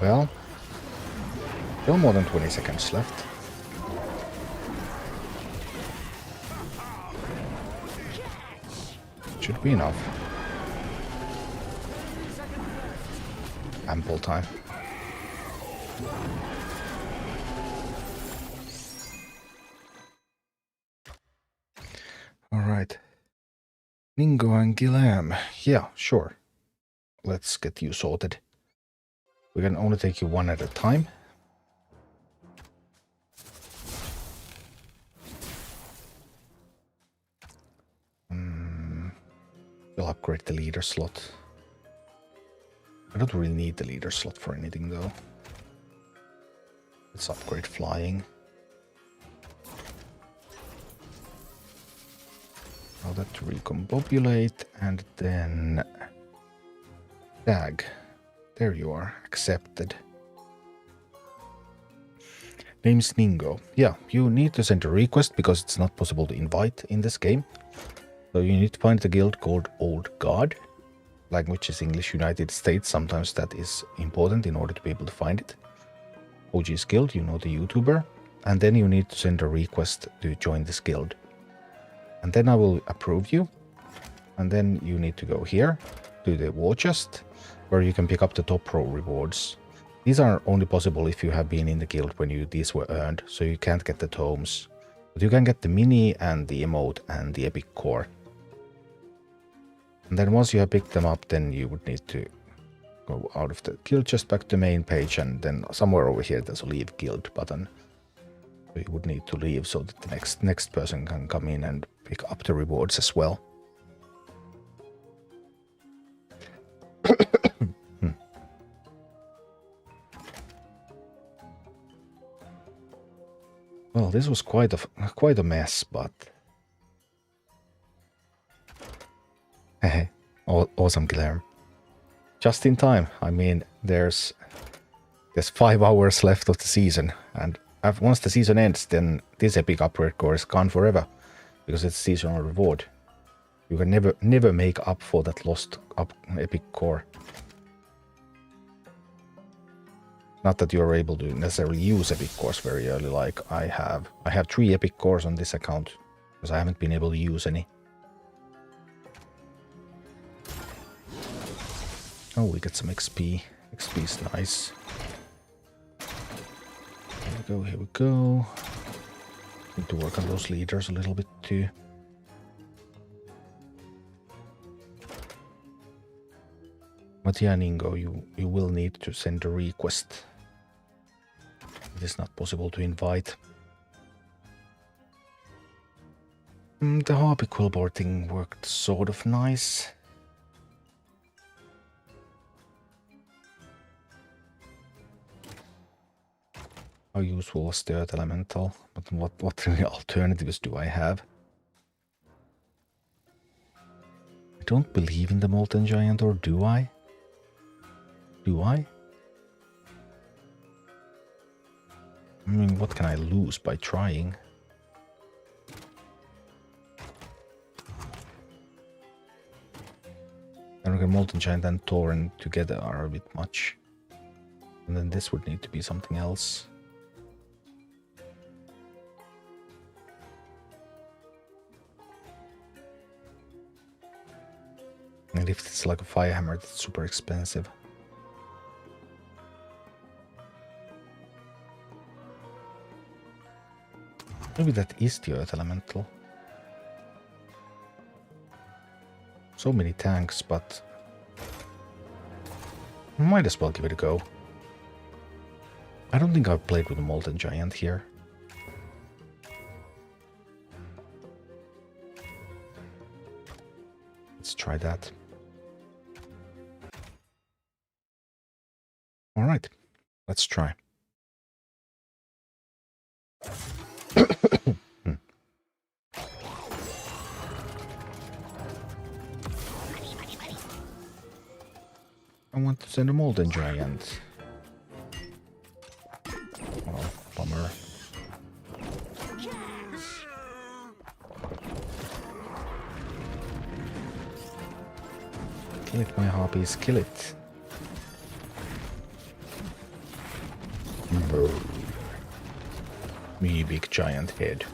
Well, still more than 20 seconds left. Should be enough. Ample time. Alright. Mingo and Guillaume. Yeah, sure. Let's get you sorted. We can only take you one at a time. We'll upgrade the leader slot. I don't really need the leader slot for anything though. Let's upgrade flying. Now that to recombobulate and then tag. There you are, accepted. Name's Ningo. Yeah, you need to send a request because it's not possible to invite in this game. So you need to find the guild called OldGuard. Language is English United States. Sometimes that is important in order to be able to find it. OG's guild, you know, the YouTuber. And then you need to send a request to join this guild. And then I will approve you. And then you need to go here to the war chest, where you can pick up the top row rewards. These are only possible if you have been in the guild when these were earned, so you can't get the tomes. But you can get the mini and the emote and the epic core. And then once you have picked them up, then you would need to go out of the guild chest back to the main page, and then somewhere over here there's a leave guild button. So you would need to leave so that the next person can come in and pick up the rewards as well. Well, this was quite a mess, but awesome, Guilherme. Just in time. I mean, there's 5 hours left of the season, and once the season ends, then this epic upgrade core is gone forever, because it's seasonal reward. You can never make up for that lost epic core. Not that you're able to necessarily use epic cores very early, like I have. I have 3 epic cores on this account, because I haven't been able to use any. Oh, we get some XP. XP is nice. Here we go. Need to work on those leaders a little bit too. But yeah, Ningo, you will need to send a request. It is not possible to invite. The Harpy Quillboard thing worked sort of nice. How useful was the Earth Elemental? But what alternatives do I have? I don't believe in the Molten Giant, or do I? Do I? I mean, what can I lose by trying? I reckon Molten Giant and Torrent together are a bit much. And then this would need to be something else. And if it's like a fire hammer, that's super expensive. Maybe that is the Earth Elemental. So many tanks, but might as well give it a go. I don't think I've played with a Molten Giant here. Let's try that. Alright, let's try. I want to send a Molten Giant. Oh, bummer. Kill it, my hobbies, kill it. No. Me big giant head.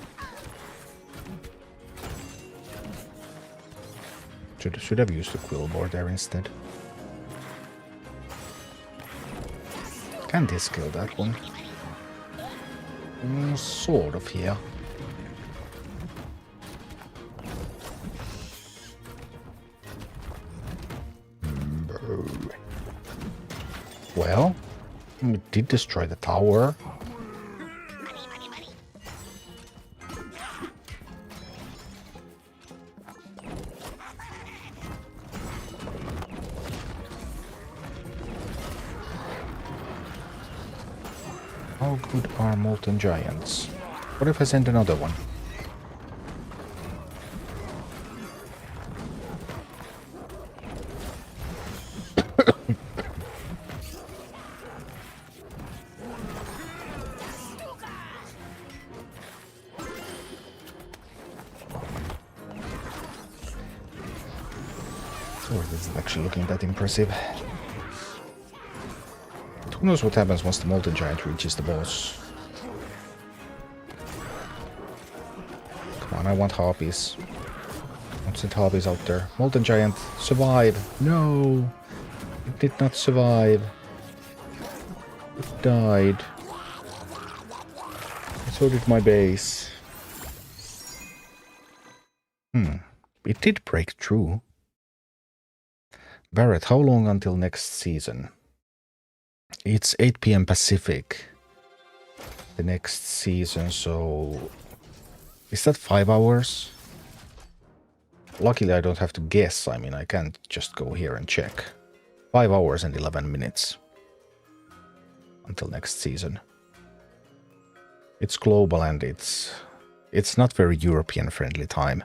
Should have used the quill board there instead. Can this kill that one? Sort of here. Well, it did destroy the tower. How good are Molten Giants? What if I send another one? Oh, this is actually looking that impressive. But who knows what happens once the Molten Giant reaches the boss? Come on, I want harpies. Let's send harpies out there. Molten Giant, survive! No! It did not survive. It died. And so did my base. It did break through. Barrett, how long until next season? It's 8 PM Pacific. The next season, so... Is that 5 hours? Luckily I don't have to guess, I mean I can't just go here and check. 5 hours and 11 minutes. Until next season. It's global and it's not very European friendly time.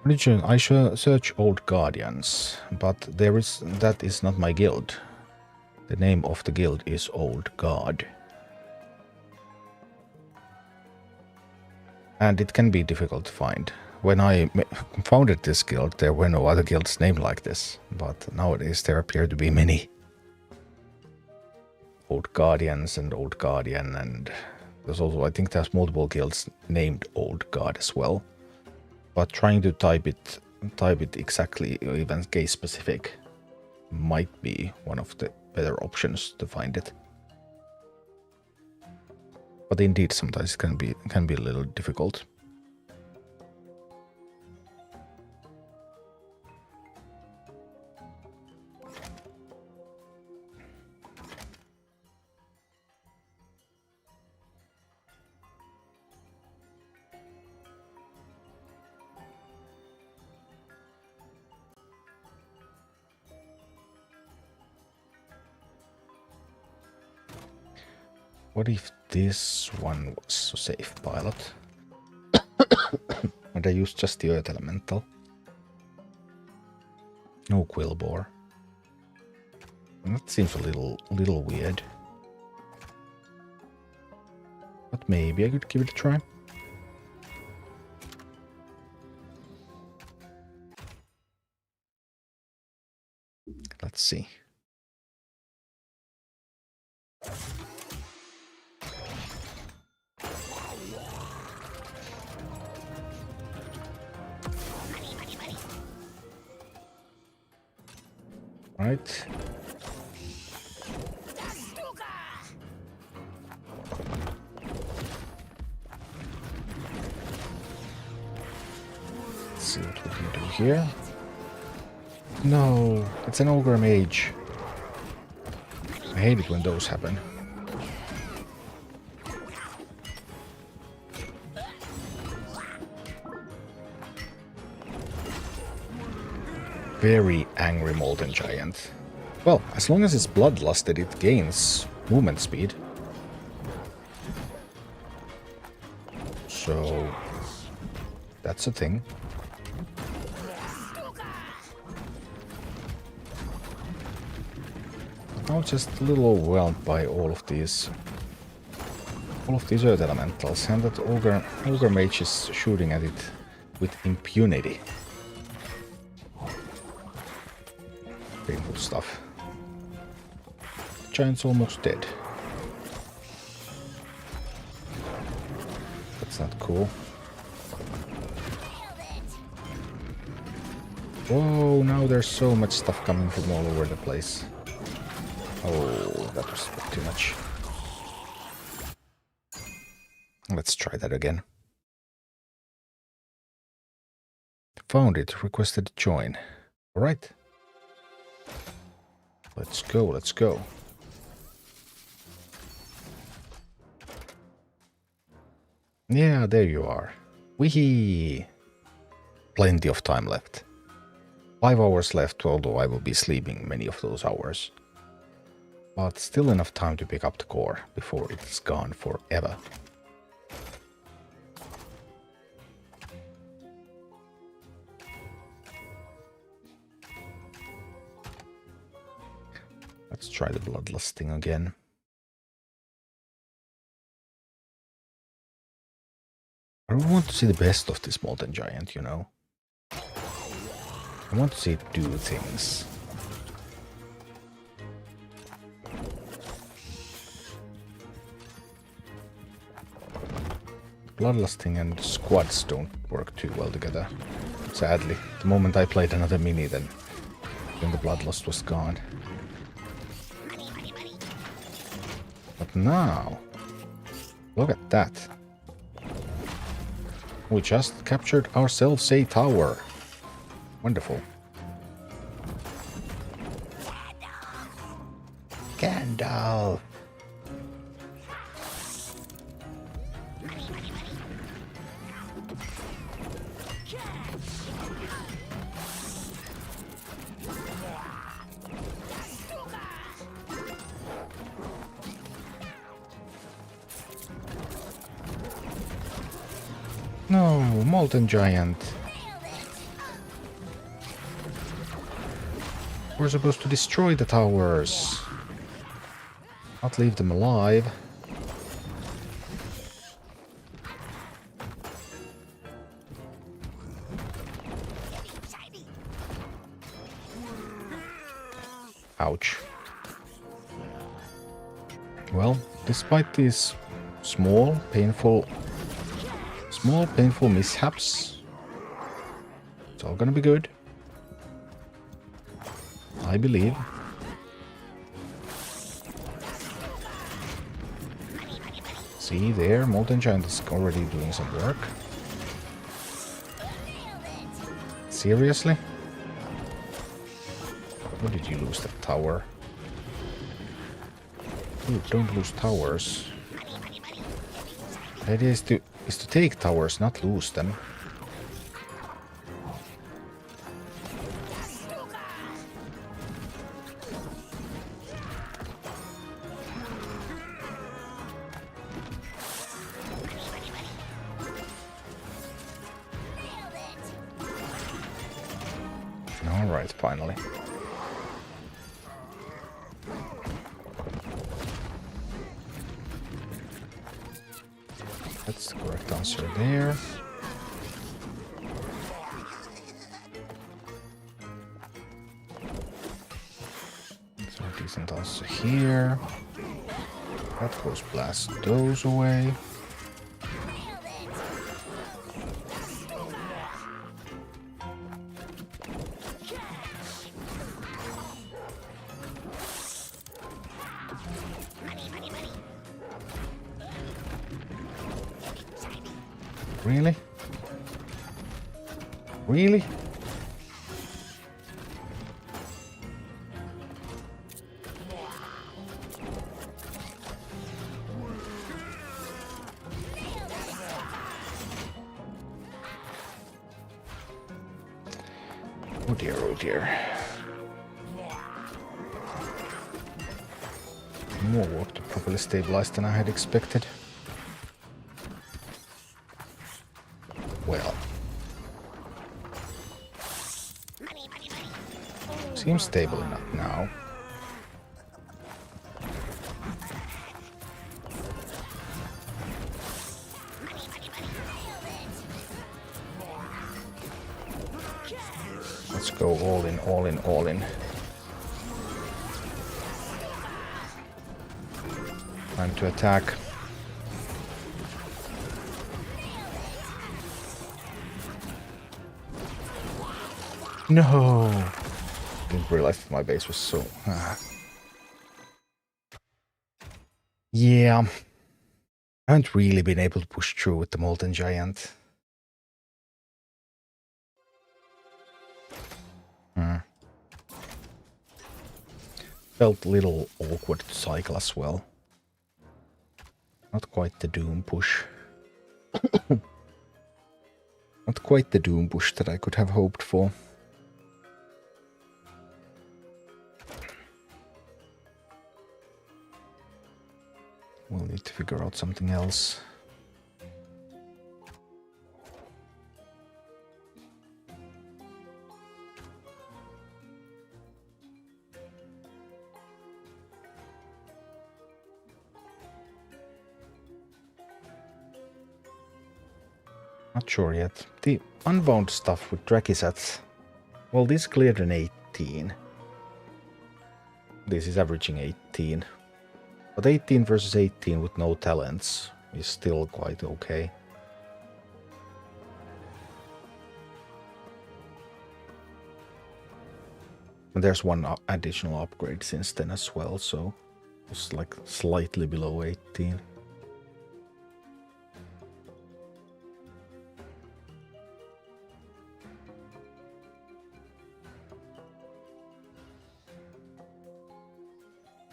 Religion, I should search OldGuardians, but that is not my guild. The name of the guild is Old Guard. And it can be difficult to find. When I founded this guild, there were no other guilds named like this, but nowadays there appear to be many. Old Guardians and Old Guardian, and there's also, I think there's multiple guilds named Old Guard as well. But trying to type it exactly, even case specific, might be one of the better options to find it. But indeed, sometimes it can be a little difficult. What if this one was a safe pilot? And I used just the Earth Elemental. No Quill Bore. That seems a little weird. But maybe I could give it a try. Let's see. Right. Let's see what we can do here. No, it's an ogre mage. I hate it when those happen. Very angry molten giant. Well, as long as it's bloodlusted, it gains movement speed. So that's a thing. I'm just a little overwhelmed by all of these earth elementals, and that ogre mage is shooting at it with impunity. Painful stuff. The giant's almost dead. That's not cool. Whoa, now there's so much stuff coming from all over the place. Oh, that was a bit too much. Let's try that again. Found it, requested to join. Alright. Let's go, let's go. Yeah, there you are. Wee! Plenty of time left. 5 hours left, although I will be sleeping many of those hours. But still enough time to pick up the core before it's gone forever. Let's try the bloodlusting again. I don't want to see the best of this molten giant, you know. I want to see it do things. Bloodlusting and squads don't work too well together. Sadly, the moment I played another mini, then the bloodlust was gone. But now, look at that. We just captured ourselves a tower. Wonderful. Gandalf. No, molten giant. We're supposed to destroy the towers, not leave them alive. Ouch. Well, despite these small, painful mishaps, it's all gonna be good. I believe. See there, molten giant is already doing some work. Seriously? Or did you lose that tower? Dude, don't lose towers. The idea is to take towers, not lose them. Alright, finally. there. So decent also here. That goes blast those away. Really? Really? Oh dear, oh dear. More water properly stabilized than I had expected. Well. Seems stable enough now. Let's go all in, all in, all in. Time to attack. No! Didn't realize that my base was so... Yeah. I haven't really been able to push through with the Molten Giant. Felt a little awkward to cycle as well. Not quite the Doom push. Not quite the Doom push that I could have hoped for. We'll need to figure out something else. Not sure yet. The unbound stuff with Drakisats. Well, this cleared an 18. This is averaging 18. But 18 versus 18 with no talents is still quite okay. And there's one additional upgrade since then as well, so it's like slightly below 18.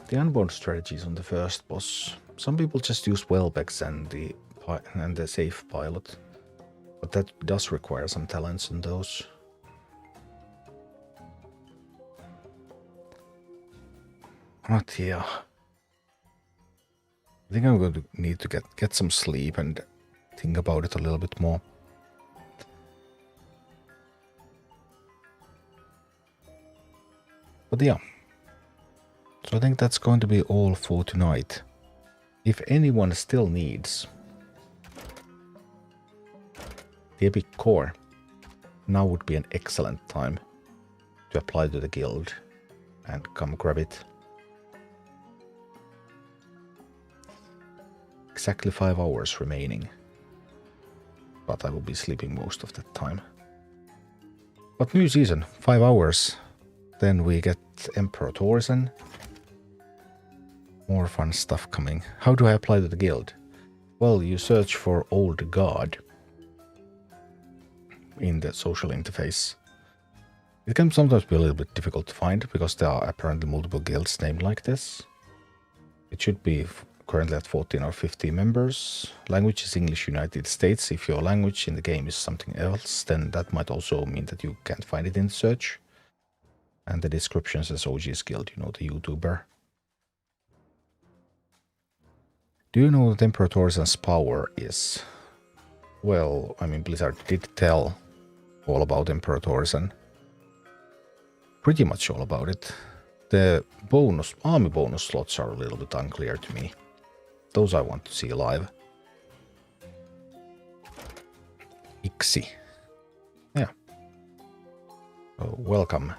The unbound strategies on the first boss. Some people just use Welbex and the safe pilot, but that does require some talents in those. But yeah, I think I'm going to need to get some sleep and think about it a little bit more. But yeah. So I think that's going to be all for tonight. If anyone still needs the Epic Core, now would be an excellent time to apply to the guild and come grab it. Exactly 5 hours remaining, but I will be sleeping most of that time. But new season, 5 hours, then we get Emperor Torsen. More fun stuff coming. How do I apply to the guild? Well, you search for Old Guard in the social interface. It can sometimes be a little bit difficult to find because there are apparently multiple guilds named like this. It should be currently at 14 or 15 members. Language is English United States. If your language in the game is something else, then that might also mean that you can't find it in the search. And the description says OG's Guild, you know, the YouTuber. Do you know what Emperor Torsen's power is? Well, I mean, Blizzard did tell all about Emperor Torsen. Pretty much all about it. The army bonus slots are a little bit unclear to me. Those I want to see live. Ixi. Yeah. So welcome.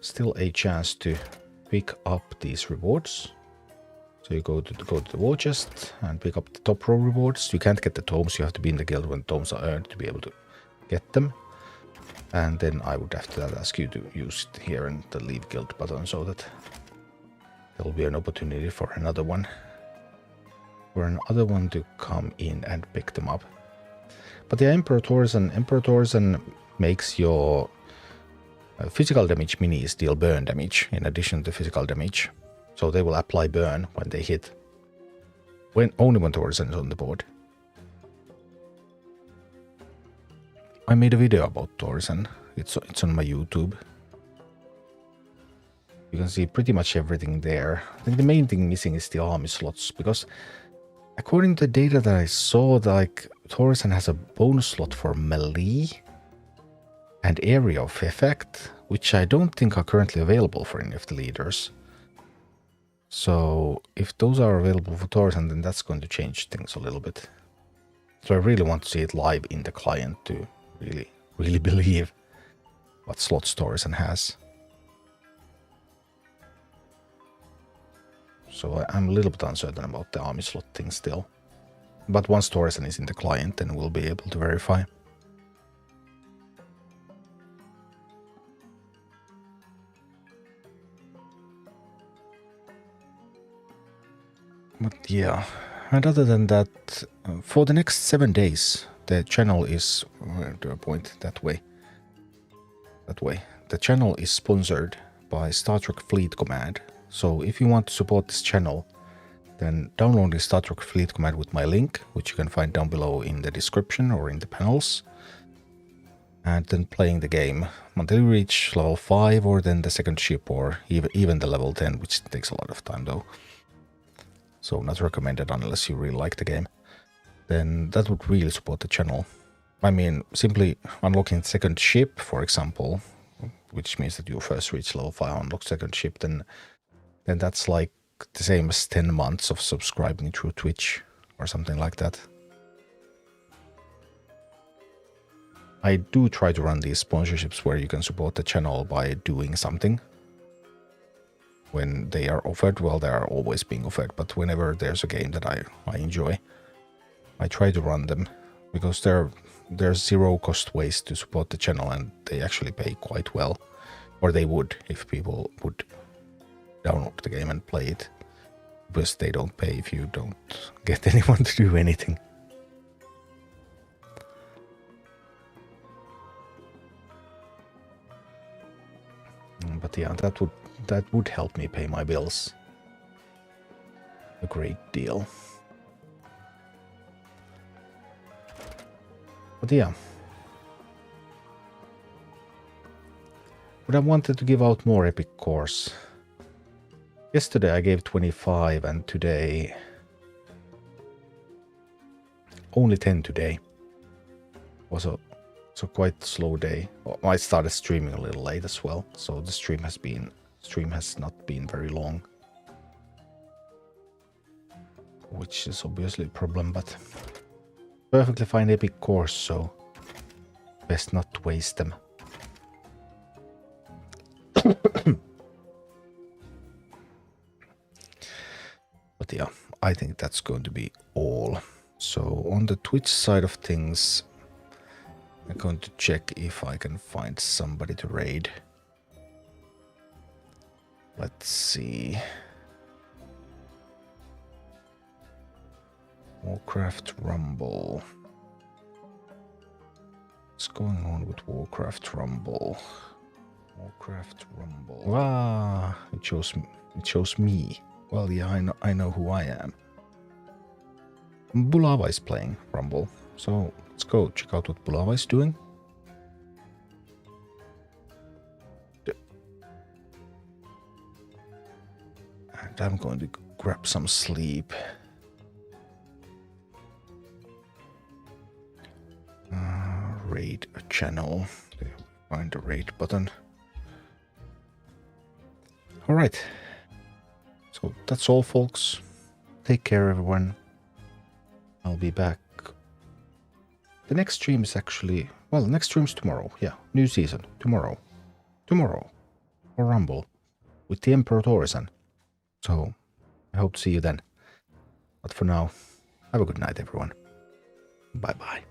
Still a chance to pick up these rewards. So you go to the war chest and pick up the top row rewards. You can't get the tomes. You have to be in the guild when tomes are earned to be able to get them. And then I would after that ask you to use it here and the leave guild button so that there will be an opportunity for another one. To come in and pick them up. But the Emperor Torsen makes your physical damage minis deal burn damage in addition to physical damage. So they will apply burn when they hit. Only when Torsen is on the board. I made a video about Torsen. It's on my YouTube. You can see pretty much everything there. I think the main thing missing is the army slots, because according to the data that I saw, like Torsen has a bonus slot for melee and area of effect, which I don't think are currently available for any of the leaders. So if those are available for Torsen, then that's going to change things a little bit. So I really want to see it live in the client to really believe what slots Torsen has. So I'm a little bit uncertain about the army slot thing still. But once Torsen is in the client, then we'll be able to verify. But yeah, and other than that, for the next 7 days, the channel is... Where do I point? That way. That way. The channel is sponsored by Star Trek Fleet Command. So if you want to support this channel, then download the Star Trek Fleet Command with my link, which you can find down below in the description or in the panels. And then playing the game until you reach level 5 or then the second ship or even the level 10, which takes a lot of time though. So not recommended unless you really like the game. Then that would really support the channel. I mean, simply unlocking second ship, for example, which means that you first reach level 5, unlock second ship, then that's like the same as 10 months of subscribing through Twitch or something like that. I do try to run these sponsorships where you can support the channel by doing something. When they are offered, well, they are always being offered, but whenever there's a game that I enjoy, I try to run them, because there's zero cost ways to support the channel and they actually pay quite well. Or they would, if people would download the game and play it. Because they don't pay if you don't get anyone to do anything. But yeah, that would help me pay my bills a great deal. But yeah. But I wanted to give out more epic cores. Yesterday I gave 25 and today... Only 10 today. Was a quite slow day. Well, I started streaming a little late as well, so the stream has not been very long. Which is obviously a problem, but perfectly fine epic cores, so best not to waste them. But yeah, I think that's going to be all. So on the Twitch side of things, I'm going to check if I can find somebody to raid. Let's see. Warcraft Rumble. What's going on with Warcraft Rumble? Warcraft Rumble. Ah, it shows me. Well, yeah, I know who I am. Bulava is playing Rumble, so let's go check out what Bulava is doing. And I'm going to grab some sleep. Raid a channel. There, find the raid button. Alright. So that's all, folks. Take care, everyone. I'll be back the next stream is actually, well, the next stream is tomorrow. Yeah, new season, tomorrow. Tomorrow. Or Rumble. With the Emperor Torison. So, I hope to see you then. But for now, have a good night, everyone. Bye-bye.